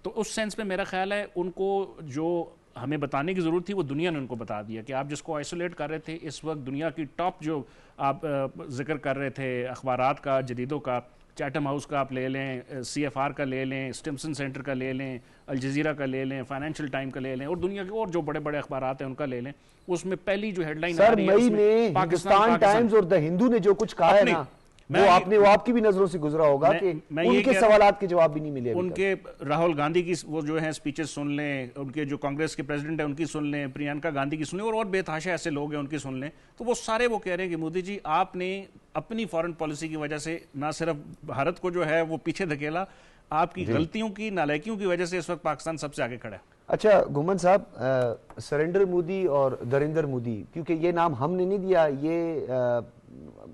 تو اس سینس میں میرا خیال ہے ان کو جو ہمیں بتانے کی ضرورت تھی وہ دنیا نے ان کو بتا دیا کہ آپ جس کو آئسولیٹ کر رہے تھے اس وقت دنیا کی ٹاپ جو آپ ذکر کر رہے تھے اخبارات کا جریدوں کا چیٹم ہاؤس کا آپ لے لیں CFR کا لے لیں اسٹمسن سینٹر کا لے لیں الجزیرہ کا لے لیں فائنینشیل ٹائم کا لے لیں اور دنیا کے اور جو بڑے بڑے اخبارات ہیں ان کا لے لیں اس میں پہلی جو ہیڈ لائن سر مئی میں ہندوستان ٹائمز اور دا ہندو نے جو کچھ کہا ہے نا وہ آپ کی بھی نظروں سے گزرا ہوگا کہ ان کے سوالات کے جواب بھی نہیں ملے ان کے راہل گاندھی کی وہ جو ہیں سپیچز سن لیں ان کے جو کانگریس کے پریزیڈنٹ ہیں ان کی سن لیں پرینکا گاندھی کی سن لیں اور بے تحاشا ایسے لوگ ہیں ان کی سن لیں تو وہ سارے وہ کہہ رہے ہیں کہ مودی جی آپ نے اپنی فارن پالیسی کی وجہ سے نہ صرف بھارت کو جو ہے وہ پیچھے دھکیلا آپ کی غلطیوں کی نالائکیوں کی وجہ سے اس وقت پاکستان سب سے آگے کھڑا ہے. اچھا گھومن صاحب سرنڈر مودی اور دریندر مودی کیونکہ یہ نام ہم نے نہیں دیا یہ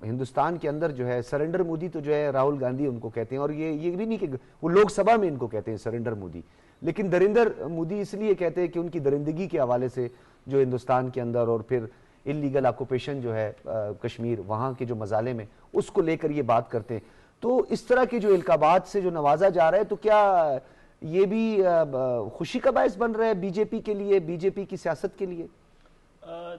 ہندوستان کے اندر جو ہے سرنڈر مودی تو جو ہے راہل گاندھی ان کو کہتے ہیں اور یہ بھی نہیں کہ وہ لوک سبھا میں ان کو کہتے ہیں سرنڈر مودی لیکن دریندر مودی اس لیے کہتے ہیں کہ ان کی درندگی کے حوالے سے جو ہندوستان کے اندر اور پھر انلیگل آکوپیشن جو ہے کشمیر وہاں کے جو مظالم ہیں اس کو لے کر یہ بات کرتے ہیں. تو اس طرح کے جو القابات سے جو نوازا جا رہا ہے تو کیا یہ بھی خوشی کا باعث بن رہا ہے بی جے پی کے لیے بی جے پی کی سیاست کے لیے؟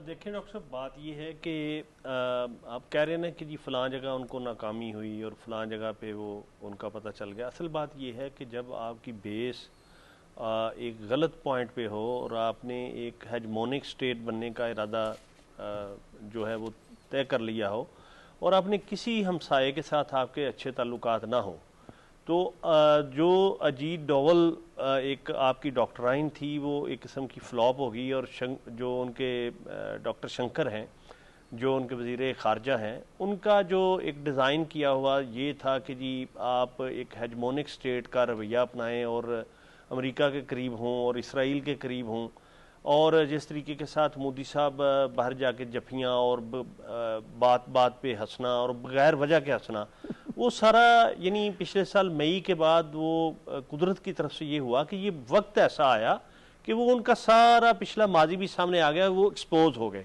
دیکھیں ڈاکٹر صاحب بات یہ ہے کہ آپ کہہ رہے ہیں کہ جی فلاں جگہ ان کو ناکامی ہوئی اور فلاں جگہ پہ وہ ان کا پتہ چل گیا. اصل بات یہ ہے کہ جب آپ کی بیس ایک غلط پوائنٹ پہ ہو اور آپ نے ایک ہیجمونک سٹیٹ بننے کا ارادہ جو ہے وہ طے کر لیا ہو اور آپ نے کسی ہمسائے کے ساتھ آپ کے اچھے تعلقات نہ ہوں تو جو اجیت ڈوول ایک آپ کی ڈاکٹرائن تھی وہ ایک قسم کی فلاپ ہوگی اور جو ان کے ڈاکٹر شنکر ہیں جو ان کے وزیر خارجہ ہیں ان کا جو ایک ڈیزائن کیا ہوا یہ تھا کہ جی آپ ایک ہیجمونک سٹیٹ کا رویہ اپنائیں اور امریکہ کے قریب ہوں اور اسرائیل کے قریب ہوں اور جس طریقے کے ساتھ مودی صاحب باہر جا کے جفیاں اور بات بات پہ ہنسنا اور بغیر وجہ کے ہنسنا وہ سارا یعنی پچھلے سال مئی کے بعد وہ قدرت کی طرف سے یہ ہوا کہ یہ وقت ایسا آیا کہ وہ ان کا سارا پچھلا ماضی بھی سامنے آ گیا وہ ایکسپوز ہو گئے.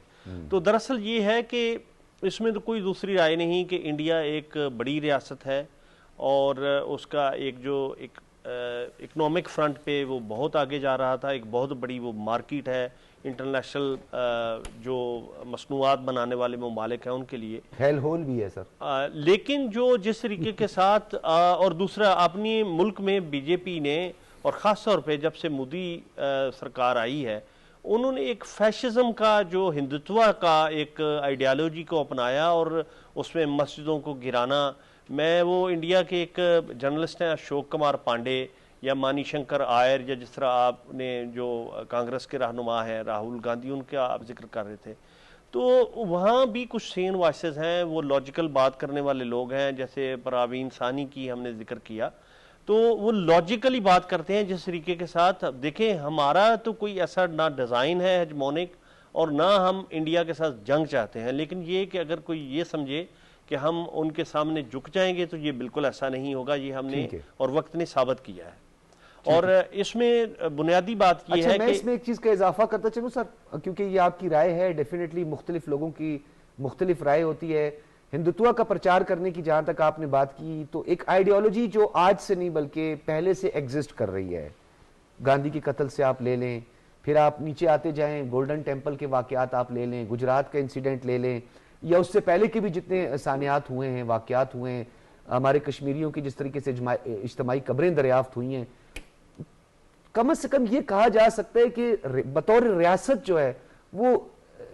تو دراصل یہ ہے کہ اس میں تو کوئی دوسری رائے نہیں کہ انڈیا ایک بڑی ریاست ہے اور اس کا ایک جو ایک اکنامک فرنٹ پہ وہ بہت آگے جا رہا تھا ایک بہت بڑی وہ مارکیٹ ہے انٹرنیشنل جو مصنوعات بنانے والے ممالک ہیں ان کے لیے ہیل ہول بھی ہے سر. لیکن جو جس طریقے کے ساتھ اور دوسرا اپنی ملک میں بی جے پی نے اور خاص طور پہ جب سے مودی سرکار آئی ہے انہوں نے ایک فیشزم کا جو ہندوتوا کا ایک آئیڈیالوجی کو اپنایا اور اس میں مسجدوں کو گرانا. میں وہ انڈیا کے ایک جرنلسٹ ہیں اشوک کمار پانڈے یا مانی شنکر آئر یا جس طرح آپ نے جو کانگریس کے رہنما ہیں راہل گاندھی ان کا آپ ذکر کر رہے تھے تو وہاں بھی کچھ سین وائسز ہیں وہ لاجیکل بات کرنے والے لوگ ہیں جیسے پراوین ثانی کی ہم نے ذکر کیا تو وہ لاجیکلی بات کرتے ہیں جس طریقے کے ساتھ. دیکھیں ہمارا تو کوئی ایسا نہ ڈیزائن ہے ہیجمونک اور نہ ہم انڈیا کے ساتھ جنگ چاہتے ہیں لیکن یہ کہ اگر کوئی یہ سمجھے کہ ہم ان کے سامنے جھک جائیں گے تو یہ بالکل ایسا نہیں ہوگا. یہ ہم نے اور وقت نے ثابت کیا ہے اور اس میں بنیادی بات یہ ہے میں اس میں ایک چیز کا اضافہ کرتا چلوں سر کیونکہ یہ آپ کی رائے ہے ڈیفینیٹلی مختلف لوگوں کی مختلف رائے ہوتی ہے. ہندوتوا کا پرچار کرنے کی جہاں تک آپ نے بات کی تو ایک آئیڈیالوجی جو آج سے نہیں بلکہ پہلے سے ایگزسٹ کر رہی ہے. گاندھی کے قتل سے آپ لے لیں پھر آپ نیچے آتے جائیں گولڈن ٹیمپل کے واقعات آپ لے لیں گجرات کا انسیڈنٹ لے لیں یا اس سے پہلے کے بھی جتنے سانحات ہوئے ہیں واقعات ہوئے ہیں ہمارے کشمیریوں کی جس طریقے سے اجتماعی قبریں دریافت ہوئی ہیں کم از کم یہ کہا جا سکتا ہے کہ بطور ریاست جو ہے وہ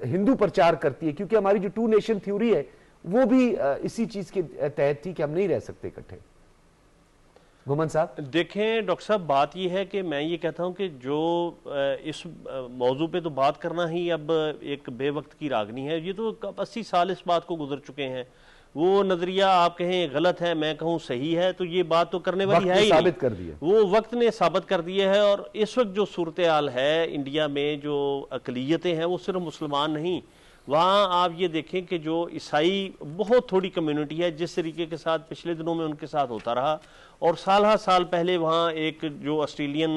ہندو پرچار کرتی ہے کیونکہ ہماری جو ٹو نیشن تھیوری ہے وہ بھی اسی چیز کے تحت تھی کہ ہم نہیں رہ سکتے اکٹھے. گھومن صاحب دیکھیں ڈاکٹر صاحب بات یہ ہے کہ میں یہ کہتا ہوں کہ جو اس موضوع پہ تو بات کرنا ہی اب ایک بے وقت کی راگنی ہے. یہ تو 80 سال اس بات کو گزر چکے ہیں. وہ نظریہ آپ کہیں غلط ہے میں کہوں صحیح ہے تو یہ بات تو کرنے والی ہے ہی نہیں. وہ وقت نے ثابت کر دیا ہے اور اس وقت جو صورتحال ہے انڈیا میں جو اقلیتیں ہیں وہ صرف مسلمان نہیں وہاں آپ یہ دیکھیں کہ جو عیسائی بہت تھوڑی کمیونٹی ہے جس طریقے کے ساتھ پچھلے دنوں میں ان کے ساتھ ہوتا رہا اور سال ہر سال پہلے وہاں ایک جو آسٹریلین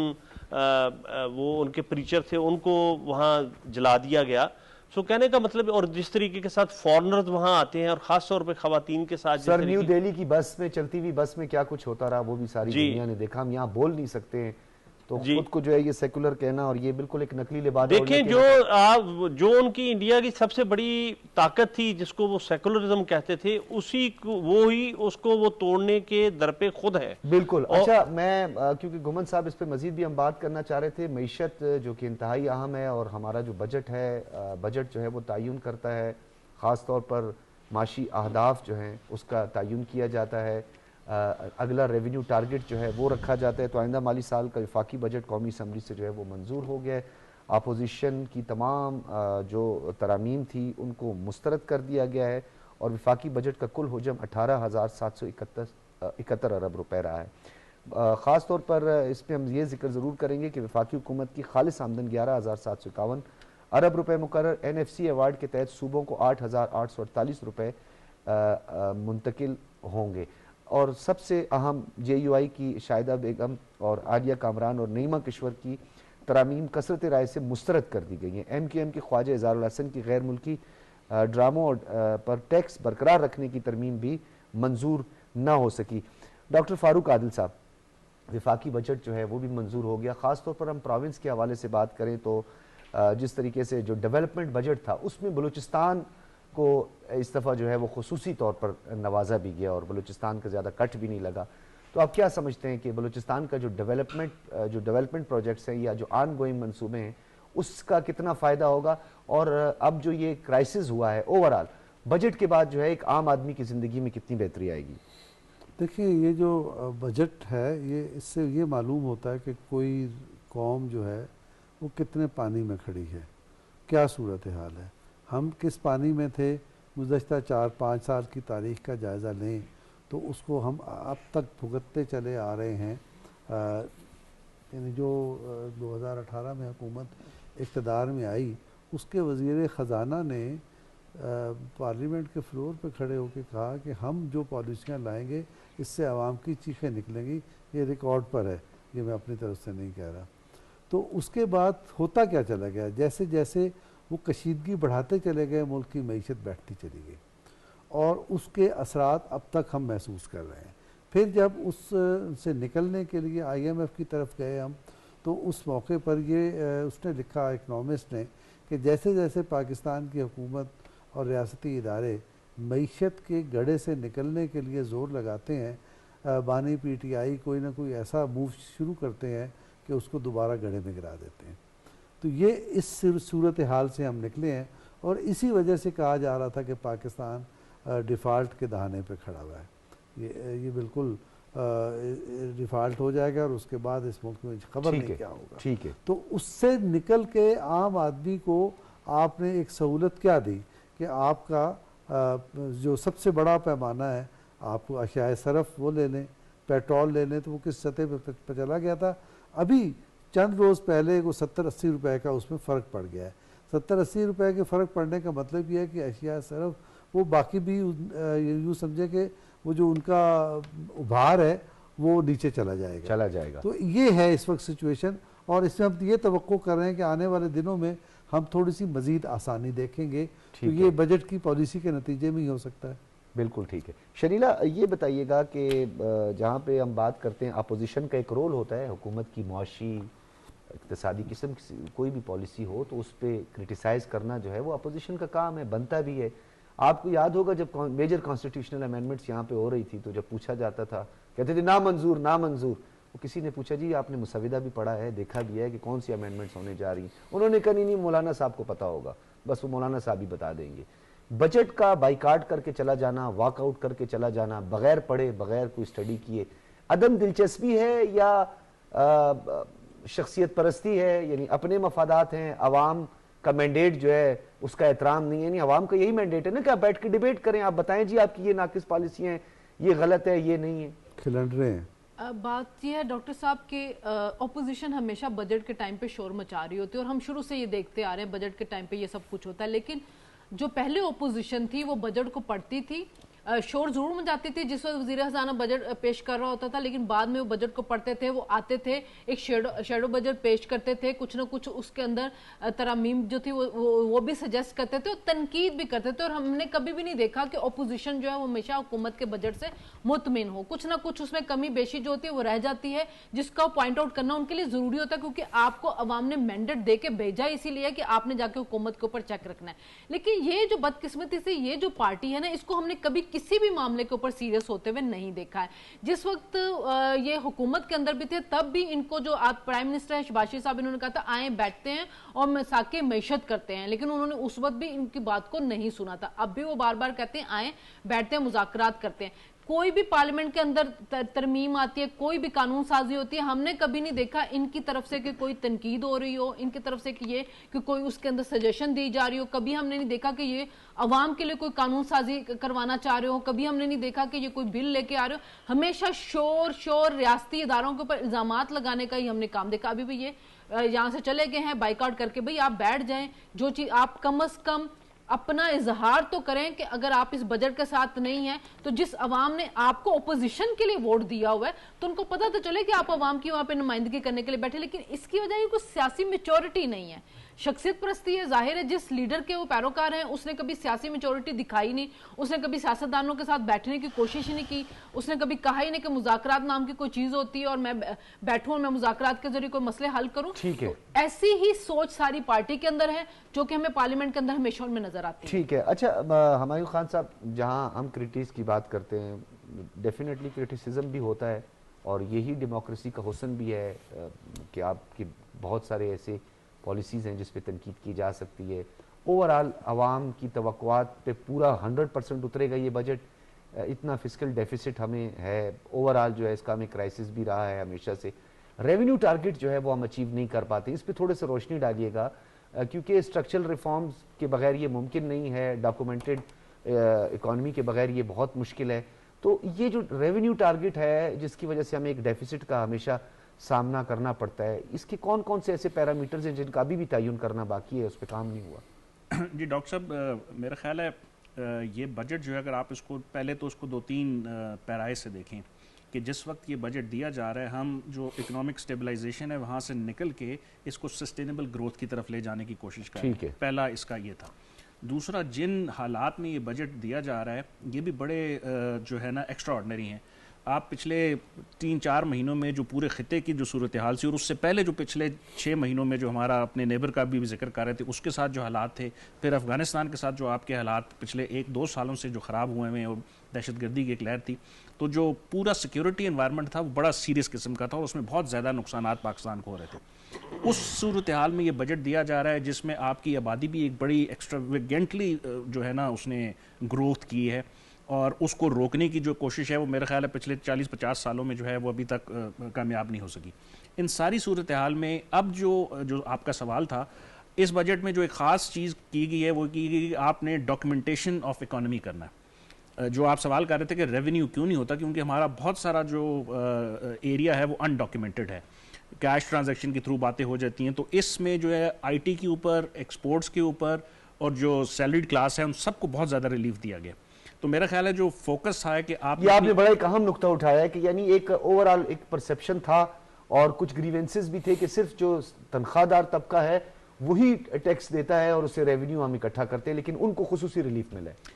وہ ان کے پریچر تھے ان کو وہاں جلا دیا گیا. سو کہنے کا مطلب اور جس طریقے کے ساتھ فورنرز وہاں آتے ہیں اور خاص طور پہ خواتین کے ساتھ سر نیو دہلی کی بس میں چلتی ہوئی بس میں کیا کچھ ہوتا رہا وہ بھی ساری دنیا نے دیکھا. ہم یہاں بول نہیں سکتے تو خود کو جو ہے یہ سیکولر کہنا اور یہ بالکل ایک نقلی لباس. دیکھیں جو ان کی انڈیا کی سب سے بڑی طاقت تھی جس کو وہ سیکولرزم کہتے تھے وہی اس کو وہ توڑنے کے در پہ خود ہے. بالکل. اچھا میں کیونکہ گھمن صاحب اس پہ مزید بھی ہم بات کرنا چاہ رہے تھے. معیشت جو کہ انتہائی اہم ہے اور ہمارا جو بجٹ ہے بجٹ جو ہے وہ تعین کرتا ہے، خاص طور پر معاشی اہداف جو ہیں اس کا تعین کیا جاتا ہے، اگلا ریونیو ٹارگٹ جو ہے وہ رکھا جاتا ہے. تو آئندہ مالی سال کا وفاقی بجٹ قومی اسمبلی سے جو ہے وہ منظور ہو گیا ہے. اپوزیشن کی تمام جو ترامیم تھی ان کو مسترد کر دیا گیا ہے اور وفاقی بجٹ کا کل حجم 18,771 ارب روپے رہا ہے. خاص طور پر اس میں ہم یہ ذکر ضرور کریں گے کہ وفاقی حکومت کی خالص آمدن 11,751 ارب روپے مقرر. NFC ایوارڈ کے تحت صوبوں کو 8,848 روپے منتقل ہوں گے. اور سب سے اہم JUI کی شاہدہ بیگم اور عالیہ کامران اور نعیمہ کشور کی ترامیم کثرت رائے سے مسترد کر دی گئی ہیں. MQM کے خواجہ اظہار الحسن کی غیر ملکی ڈراموں پر ٹیکس برقرار رکھنے کی ترمیم بھی منظور نہ ہو سکی. ڈاکٹر فاروق عادل صاحب، وفاقی بجٹ جو ہے وہ بھی منظور ہو گیا. خاص طور پر ہم پروونس کے حوالے سے بات کریں تو جس طریقے سے جو ڈیولپمنٹ بجٹ تھا اس میں بلوچستان کو اس دفعہ جو ہے وہ خصوصی طور پر نوازا بھی گیا اور بلوچستان کا زیادہ کٹ بھی نہیں لگا. تو آپ کیا سمجھتے ہیں کہ بلوچستان کا جو ڈیولپمنٹ پروجیکٹس ہیں یا جو آن گوئنگ منصوبے ہیں اس کا کتنا فائدہ ہوگا، اور اب جو یہ کرائسس ہوا ہے اوورال بجٹ کے بعد جو ہے ایک عام آدمی کی زندگی میں کتنی بہتری آئے گی؟ دیکھیں یہ جو بجٹ ہے اس سے یہ معلوم ہوتا ہے کہ کوئی قوم جو ہے وہ کتنے پانی میں کھڑی ہے، کیا صورتحال ہے، ہم کس پانی میں تھے. گزشتہ 4-5 سال کی تاریخ کا جائزہ لیں تو اس کو ہم اب تک بھگتتے چلے آ رہے ہیں. یعنی جو 2018 میں حکومت اقتدار میں آئی اس کے وزیر خزانہ نے پارلیمنٹ کے فلور پہ کھڑے ہو کے کہا کہ ہم جو پالیسیاں لائیں گے اس سے عوام کی چیخیں نکلیں گی. یہ ریکارڈ پر ہے، یہ میں اپنی طرف سے نہیں کہہ رہا. تو اس کے بعد ہوتا کیا چلا گیا، جیسے جیسے وہ کشیدگی بڑھاتے چلے گئے ملک کی معیشت بیٹھتی چلی گئی اور اس کے اثرات اب تک ہم محسوس کر رہے ہیں. پھر جب اس سے نکلنے کے لیے IMF کی طرف گئے ہم تو اس موقع پر اس نے لکھا اکنامسٹ نے کہ جیسے جیسے پاکستان کی حکومت اور ریاستی ادارے معیشت کے گڑھے سے نکلنے کے لیے زور لگاتے ہیں، بانی PTI کوئی نہ کوئی ایسا موو شروع کرتے ہیں کہ اس کو دوبارہ گڑھے میں گرا دیتے ہیں. تو یہ اس صورتحال سے ہم نکلے ہیں اور اسی وجہ سے کہا جا رہا تھا کہ پاکستان ڈیفالٹ کے دہانے پہ کھڑا ہوا ہے. یہ بالکل ڈیفالٹ ہو جائے گا اور اس کے بعد اس ملک میں خبر نہیں کیا ہوگا. ٹھیک ہے. تو اس سے نکل کے عام آدمی کو آپ نے ایک سہولت کیا دی کہ آپ کا جو سب سے بڑا پیمانہ ہے، آپ کو اشیاء صرف وہ لے لیں، پیٹرول لے لیں تو وہ کس سطح پہ چلا گیا تھا. ابھی چند روز پہلے وہ 70-80 روپے کا اس میں فرق پڑ گیا ہے. 70-80 روپے کے فرق پڑنے کا مطلب یہ ہے کہ اشیاء صرف وہ باقی بھی یوں سمجھے کہ وہ جو ان کا ابھار ہے وہ نیچے چلا جائے گا. تو یہ ہے اس وقت سچویشن اور اس میں ہم یہ توقع کر رہے ہیں کہ آنے والے دنوں میں ہم تھوڑی سی مزید آسانی دیکھیں گے. تو یہ بجٹ کی پالیسی کے نتیجے میں ہی ہو سکتا ہے. بالکل ٹھیک ہے. شریلا یہ بتائیے گا کہ جہاں پہ ہم بات کرتے ہیں اپوزیشن کا ایک رول ہوتا ہے، حکومت کی معاشی اقتصادی قسم کوئی بھی پالیسی ہو تو اس پہ کرٹیسائز کرنا جو ہے وہ اپوزیشن کا کام ہے، بنتا بھی ہے. آپ کو یاد ہوگا جب میجر کانسٹیٹیوشنل امینڈمنٹس یہاں پہ ہو رہی تھی تو جب پوچھا جاتا تھا کہتے تھے نامنظور نامنظور. وہ کسی نے پوچھا جی آپ نے مسودہ بھی پڑھا ہے، دیکھا بھی ہے کہ کون سی امینڈمنٹس ہونے جا رہی ہیں؟ انہوں نے کہا نہیں مولانا صاحب کو پتہ ہوگا، بس وہ مولانا صاحب ہی بتا دیں گے. بجٹ کا بائیکاٹ کر کے چلا جانا، واک آؤٹ کر کے چلا جانا، بغیر پڑھے بغیر کوئی اسٹڈی کیے، عدم دلچسپی ہے یا شخصیت پرستی ہے؟ یعنی اپنے مفادات ہیں، عوام کا مینڈیٹ جو ہے اس کا احترام نہیں ہے. یعنی عوام کا یہی مینڈیٹ ہے نا کہ آپ بیٹھ کے ڈیبیٹ کریں، آپ بتائیں جی آپ کی یہ ناقص پالیسی ہیں، یہ غلط ہے، یہ نہیں ہے. کھلنڈ رہے ہیں. بات یہ ہے ڈاکٹر صاحب کہ اپوزیشن ہمیشہ بجٹ کے ٹائم پہ شور مچا رہی ہوتی ہے اور ہم شروع سے یہ دیکھتے آ رہے ہیں بجٹ کے ٹائم پہ یہ سب کچھ ہوتا ہے. لیکن جو پہلے اپوزیشن تھی وہ بجٹ کو پڑھتی تھی شور ضرور مچاتی تھی جس وقت وزیر خزانہ بجٹ پیش کر رہا ہوتا تھا، لیکن بعد میں وہ بجٹ کو پڑھتے تھے، وہ آتے تھے ایک شیڈو بجٹ پیش کرتے تھے، کچھ نہ کچھ اس کے اندر ترامیم جو تھی وہ بھی سجیسٹ کرتے تھے اور تنقید بھی کرتے تھے، اور ہم نے کبھی بھی نہیں دیکھا کہ اپوزیشن جو ہے وہ ہمیشہ حکومت کے بجٹ سے مطمئن ہو. کچھ نہ کچھ اس میں کمی بیشی جو ہوتی ہے وہ رہ جاتی ہے، جس کا پوائنٹ آؤٹ کرنا ان کے لیے ضروری ہوتا ہے، کیونکہ آپ کو عوام نے مینڈیٹ دے کے بھیجا اسی لیے کہ آپ نے جا کے حکومت کے اوپر چیک رکھنا ہے. لیکن یہ جو بدقسمتی سے یہ جو پارٹی ہے نا، اس کو ہم نے کبھی کسی بھی معاملے کے اوپر سیریس ہوتے ہوئے نہیں دیکھا ہے. جس وقت یہ حکومت کے اندر بھی تھے تب بھی ان کو جو آپ پرائم منسٹر شباشی صاحب انہوں نے کہا تھا آئیں بیٹھتے ہیں اور مساکے معیشت کرتے ہیں، لیکن انہوں نے اس وقت بھی ان کی بات کو نہیں سنا تھا. اب بھی وہ بار بار کہتے ہیں آئیں بیٹھتے ہیں مذاکرات کرتے ہیں. کوئی بھی پارلیمنٹ کے اندر ترمیم آتی ہے، کوئی بھی قانون سازی ہوتی ہے، ہم نے کبھی نہیں دیکھا ان کی طرف سے کہ کوئی تنقید ہو رہی ہو، ان کی طرف سے کہ کوئی اس کے اندر سجیشن دی جا رہی ہو. کبھی ہم نے نہیں دیکھا کہ یہ عوام کے لیے کوئی قانون سازی کروانا چاہ رہے ہو، کبھی ہم نے نہیں دیکھا کہ یہ کوئی بل لے کے آ رہے ہو. ہمیشہ شور ریاستی اداروں کے اوپر الزامات لگانے کا ہی ہم نے کام دیکھا. ابھی بھی یہ یہاں سے چلے گئے ہیں بائیکاٹ کر کے، بھئی آپ بیٹھ جائیں، جو چیز آپ کم از کم اپنا اظہار تو کریں کہ اگر آپ اس بجٹ کے ساتھ نہیں ہیں تو جس عوام نے آپ کو اپوزیشن کے لیے ووٹ دیا ہوا ہے تو ان کو پتہ تو چلے کہ آپ عوام کی وہاں پہ نمائندگی کرنے کے لیے بیٹھے. لیکن اس کی وجہ یہ کوئی سیاسی میچورٹی نہیں ہے، شخصیت پرستی ہے. ظاہر ہے جس لیڈر کے وہ پیروکار ہیں اس نے کبھی سیاسی میچورٹی دکھائی نہیں، اس نے کبھی سیاستدانوں کے ساتھ بیٹھنے کی کوشش نہیں کی، اس نے کبھی کہا ہی نہیں کہ مذاکرات نام کی کوئی چیز ہوتی ہے اور میں بیٹھوں اور میں مذاکرات کے ذریعے کوئی مسئلے حل کروں. ٹھیک ہے، ایسی ہی سوچ ساری پارٹی کے اندر ہے جو کہ ہمیں پارلیمنٹ کے اندر ہمیشہ ان میں نظر آتی ہے. ٹھیک ہے. اچھا ہمایوں خان صاحب، جہاں ہم کرٹیز کی بات کرتے ہیں، ڈیفینیٹلی کرٹیسزم بھی ہوتا ہے اور یہی ڈیموکریسی کا حسن بھی ہے کہ آپ کے بہت سارے ایسے پالیسیز ہیں جس پہ تنقید کی جا سکتی ہے. اوورآل عوام کی توقعات پہ پورا 100% اترے گا یہ بجٹ؟ اتنا فسکل ڈیفیسٹ ہمیں ہے، اوورآل جو ہے اس کا ہمیں کرائسس بھی رہا ہے ہمیشہ سے. ریونیو ٹارگٹ جو ہے وہ ہم اچیو نہیں کر پاتے، اس پہ تھوڑے سے روشنی ڈالیے گا کیونکہ اسٹرکچرل ریفارمز کے بغیر یہ ممکن نہیں ہے، ڈاکومنٹڈ اکانومی کے بغیر یہ بہت مشکل ہے. تو یہ جو ریونیو ٹارگٹ ہے جس کی وجہ سے ہمیں ایک ڈیفیسٹ کا ہمیشہ سامنا کرنا پڑتا ہے، اس کے کون کون سے ایسے پیرامیٹرز ہیں جن کا ابھی بھی تعین کرنا باقی ہے، اس پہ کام نہیں ہوا؟ جی ڈاکٹر صاحب، میرا خیال ہے یہ بجٹ جو ہے اگر آپ اس کو پہلے تو اس کو 2-3 پیرائے سے دیکھیں کہ جس وقت یہ بجٹ دیا جا رہا ہے ہم جو اکنامک سٹیبلائزیشن ہے وہاں سے نکل کے اس کو سسٹینیبل گروتھ کی طرف لے جانے کی کوشش کر رہے ہیں. پہلا اس کا یہ تھا. دوسرا، جن حالات میں یہ بجٹ دیا جا رہا ہے یہ بھی بڑے جو ہے نا ایکسٹرا آرڈنری ہیں. آپ پچھلے 3-4 مہینوں میں جو پورے خطے کی جو صورتحال سی اور اس سے پہلے جو پچھلے 6 مہینوں میں جو ہمارا اپنے نیبر کا بھی ذکر کر رہے تھے اس کے ساتھ جو حالات تھے، پھر افغانستان کے ساتھ جو آپ کے حالات پچھلے 1-2 سالوں سے جو خراب ہوئے ہیں اور دہشت گردی کی ایک لہر تھی، تو جو پورا سیکیورٹی انوائرمنٹ تھا وہ بڑا سیریس قسم کا تھا اور اس میں بہت زیادہ نقصانات پاکستان کو ہو رہے تھے. اس صورتحال میں یہ بجٹ دیا جا رہا ہے جس میں آپ کی آبادی بھی ایک بڑی ایکسٹراویگنٹلی جو ہے نا اس نے گروتھ کی ہے اور اس کو روکنے کی جو کوشش ہے وہ میرا خیال ہے پچھلے 40-50 سالوں میں جو ہے وہ ابھی تک کامیاب نہیں ہو سکی. ان ساری صورتحال میں اب جو آپ کا سوال تھا، اس بجٹ میں جو ایک خاص چیز کی گئی ہے وہ کی گئی کہ آپ نے ڈاکیومنٹیشن آف اکانومی کرنا ہے. جو آپ سوال کر رہے تھے کہ ریونیو کیوں نہیں ہوتا، کیونکہ ہمارا بہت سارا جو ایریا ہے وہ انڈاکیومنٹڈ ہے، کیش ٹرانزیکشن کے تھرو باتیں ہو جاتی ہیں. تو اس میں جو ہے آئی ٹی کے اوپر، ایکسپورٹس کے اوپر اور جو سیلریڈ کلاس ہے ان سب کو بہت زیادہ ریلیف دیا گیا. تو میرا خیال ہے جو فوکس تھا ہے کہ آپ نے بڑا ایک اہم نقطہ اٹھایا ہے کہ یعنی ایک اوورآل ایک پرسیپشن تھا اور کچھ گریونسز بھی تھے کہ صرف جو تنخواہ دار طبقہ ہے وہی ٹیکس دیتا ہے اور اسے ریونیو ہم اکٹھا کرتے ہیں، لیکن ان کو خصوصی ریلیف ملا ہے.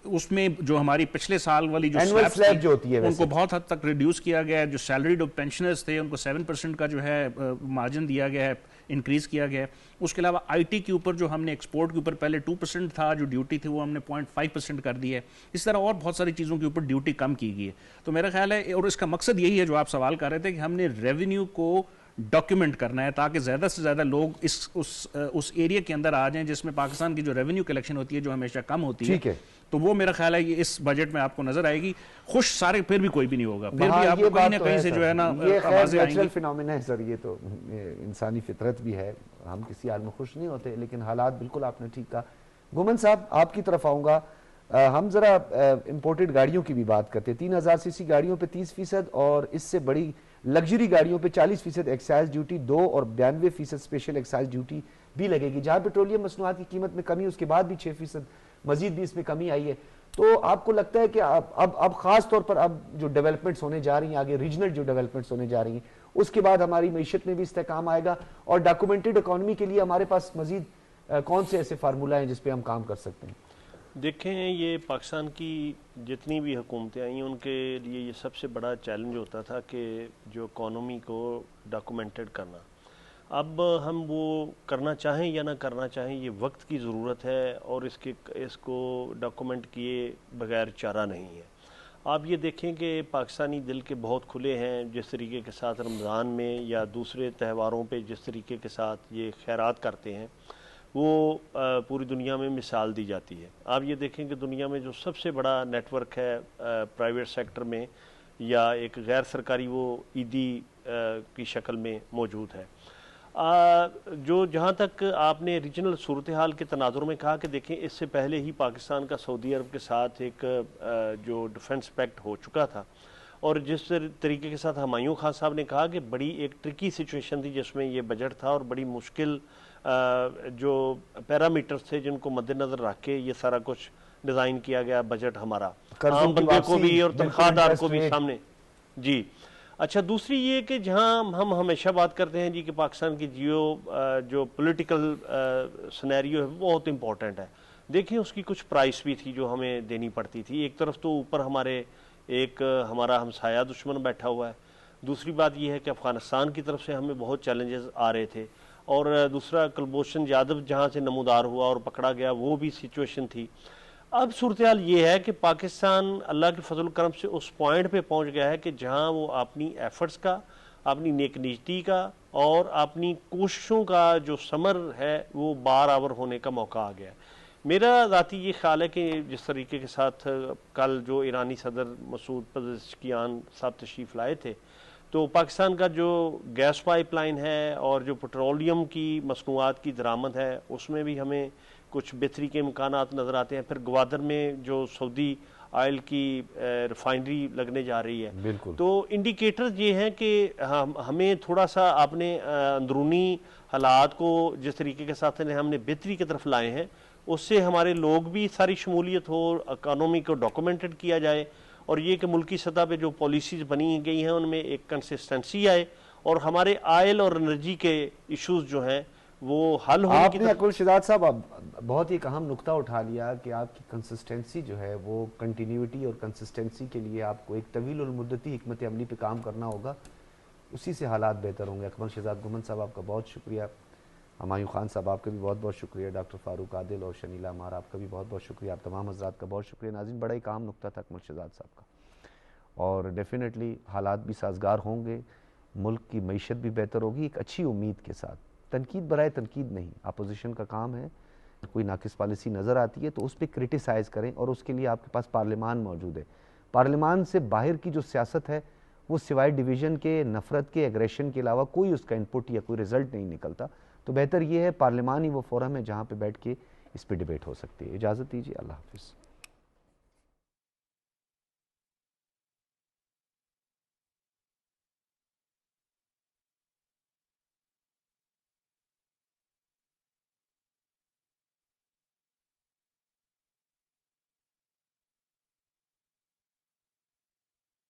اس میں جو ہماری پچھلے سال والی جو سلیب جو ہوتی ہے ان کو بہت حد تک ریڈیوس کیا گیا ہے. جو سیلریڈ پینشنرز تھے ان کو 7% کا جو ہے مارجن دیا گیا ہے، انکریز کیا گیا ہے. اس کے علاوہ آئی ٹی کے اوپر جو ہم نے ایکسپورٹ کے اوپر پہلے 2% تھا جو ڈیوٹی تھی وہ ہم نے 0.5% کر دی ہے. اس طرح اور بہت ساری چیزوں کے اوپر ڈیوٹی کم کی گئی ہے. تو میرا خیال ہے اور اس کا مقصد یہی ہے جو آپ سوال کر رہے تھے کہ ہم نے ریونیو کو ڈاکیومنٹ کرنا ہے تاکہ زیادہ سے زیادہ لوگ اس ایریا کے اندر آ جائیں جس میں پاکستان کی جو ریونیو کلیکشن ہوتی ہے جو ہمیشہ کم ہوتی ہے. تو وہ میرا خیال ہے یہ اس بجٹ میں آپ کو نظر آئے گی. خوش سارے پھر بھی کوئی بھی نہیں ہوگا، پھر بھی آپ کو کہیں نہ کہیں سے جو ہے نا آوازیں آئیں گی. فینومینا ہے سر، یہ تو انسانی فطرت بھی ہے، ہم کسی حال میں خوش نہیں ہوتے، لیکن حالات بالکل آپ نے ٹھیک کہا. گومن صاحب آپ کی طرف آؤں گا. ہم ذرا امپورٹڈ گاڑیوں کی بھی بات کرتے ہیں. 3000 cc گاڑیوں پہ 30% اور اس سے بڑی لگژری گاڑیوں پہ 40% ایکسائز ڈیوٹی 2 اور 92% اسپیشل ایکسائز ڈیوٹی بھی لگے گی. جہاں پیٹرولیم مصنوعات کی قیمت میں کمی اس کے بعد بھی 6% مزید بھی اس میں کمی آئی ہے. تو آپ کو لگتا ہے کہ اب خاص طور پر اب جو ڈیولپمنٹس ہونے جا رہی ہیں آگے, ریجنل جو ڈیولپمنٹس ہونے جا رہی ہیں, اس کے بعد ہماری معیشت میں بھی استحکام آئے گا, اور ڈاکومنٹڈ اکانومی کے لیے ہمارے پاس مزید کون سے ایسے فارمولہ ہیں جس پہ ہم کام کر سکتے ہیں؟ دیکھیں, یہ پاکستان کی جتنی بھی حکومتیں آئیں ان کے لیے یہ سب سے بڑا چیلنج ہوتا تھا کہ جو اکانومی کو ڈاکومنٹڈ کرنا. اب ہم وہ کرنا چاہیں یا نہ کرنا چاہیں, یہ وقت کی ضرورت ہے, اور اس کو ڈاکومنٹ کیے بغیر چارہ نہیں ہے. آپ یہ دیکھیں کہ پاکستانی دل کے بہت کھلے ہیں, جس طریقے کے ساتھ رمضان میں یا دوسرے تہواروں پہ جس طریقے کے ساتھ یہ خیرات کرتے ہیں وہ پوری دنیا میں مثال دی جاتی ہے. آپ یہ دیکھیں کہ دنیا میں جو سب سے بڑا نیٹ ورک ہے پرائیویٹ سیکٹر میں یا ایک غیر سرکاری, وہ عیدی کی شکل میں موجود ہے. جو جہاں تک آپ نے ریجنل صورتحال کے تناظر میں کہا کہ دیکھیں, اس سے پہلے ہی پاکستان کا سعودی عرب کے ساتھ ایک جو ڈیفنس پیکٹ ہو چکا تھا, اور جس طریقے کے ساتھ ہمایوں خان صاحب نے کہا کہ بڑی ایک ٹرکی سچویشن تھی جس میں یہ بجٹ تھا, اور بڑی مشکل جو پیرامیٹرز تھے جن کو مد نظر رکھ کے یہ سارا کچھ ڈیزائن کیا گیا بجٹ ہمارا, عام بندے کو بھی اور تنخواہ دار کو بھی سامنے. جی اچھا, دوسری یہ کہ جہاں ہم ہمیشہ بات کرتے ہیں جی کہ پاکستان کی جو پولیٹیکل سنیریو ہے وہ بہت امپورٹنٹ ہے. دیکھیں, اس کی کچھ پرائس بھی تھی جو ہمیں دینی پڑتی تھی. ایک طرف تو اوپر ہمارا ہمسایہ دشمن بیٹھا ہوا ہے, دوسری بات یہ ہے کہ افغانستان کی طرف سے ہمیں بہت چیلنجز آ رہے تھے, اور دوسرا کلبھوشن یادو جہاں سے نمودار ہوا اور پکڑا گیا وہ بھی سچویشن تھی. اب صورتحال یہ ہے کہ پاکستان اللہ کے فضل و کرم سے اس پوائنٹ پہ پہنچ گیا ہے کہ جہاں وہ اپنی ایفرٹس کا, اپنی نیک نیتی کا اور اپنی کوششوں کا جو ثمر ہے وہ بارآور ہونے کا موقع آ گیا ہے. میرا ذاتی یہ خیال ہے کہ جس طریقے کے ساتھ کل جو ایرانی صدر مسعود پزشکیان صاحب تشریف لائے تھے, تو پاکستان کا جو گیس پائپ لائن ہے اور جو پٹرولیم کی مصنوعات کی درآمد ہے اس میں بھی ہمیں کچھ بہتری کے امکانات نظر آتے ہیں. پھر گوادر میں جو سعودی آئل کی ریفائنری لگنے جا رہی ہے, تو انڈیکیٹرز یہ ہیں کہ ہمیں تھوڑا سا اپنے اندرونی حالات کو جس طریقے کے ساتھ ہم نے بہتری کی طرف لائے ہیں, اس سے ہمارے لوگ بھی ساری شمولیت ہو, اکانومی کو ڈاکومنٹڈ کیا جائے, اور یہ کہ ملکی سطح پہ جو پالیسیز بنی گئی ہیں ان میں ایک کنسسٹنسی آئے, اور ہمارے آئل اور انرجی کے ایشوز جو ہیں وہ حل ہونے کی. آپ نے اکمل شہزاد صاحب بہت ہی ایک اہم نقطہ اٹھا لیا کہ آپ کی کنسسٹنسی جو ہے وہ کنٹینیوٹی, اور کنسسٹنسی کے لیے آپ کو ایک طویل المدتی حکمت عملی پہ کام کرنا ہوگا, اسی سے حالات بہتر ہوں گے. اکمل شہزاد گھمن صاحب آپ کا بہت شکریہ, ہمایوں خان صاحب آپ کا بھی بہت بہت شکریہ, ڈاکٹر فاروق عادل اور شنیلا مار آپ کا بھی بہت بہت شکریہ, آپ تمام حضرات کا بہت شکریہ. ناظرین, بڑا ایک اہم نقطہ تھا اکمل شہزاد صاحب کا, اور ڈیفینیٹلی حالات بھی سازگار ہوں گے, ملک کی معیشت بھی بہتر ہوگی ایک اچھی امید کے ساتھ. تنقید برائے تنقید نہیں, اپوزیشن کا کام ہے, کوئی ناقص پالیسی نظر آتی ہے تو اس پہ کرٹیسائز کریں, اور اس کے لیے آپ کے پاس پارلیمان موجود ہے. پارلیمان سے باہر کی جو سیاست ہے وہ سوائے ڈویژن کے, نفرت کے, ایگریشن کے علاوہ کوئی اس کا انپٹ یا کوئی رزلٹ نہیں نکلتا. تو بہتر یہ ہے پارلیمان ہی وہ فورم ہے جہاں پہ بیٹھ کے اس پہ ڈیبیٹ ہو سکتی ہے. اجازت دیجیے, اللہ حافظ.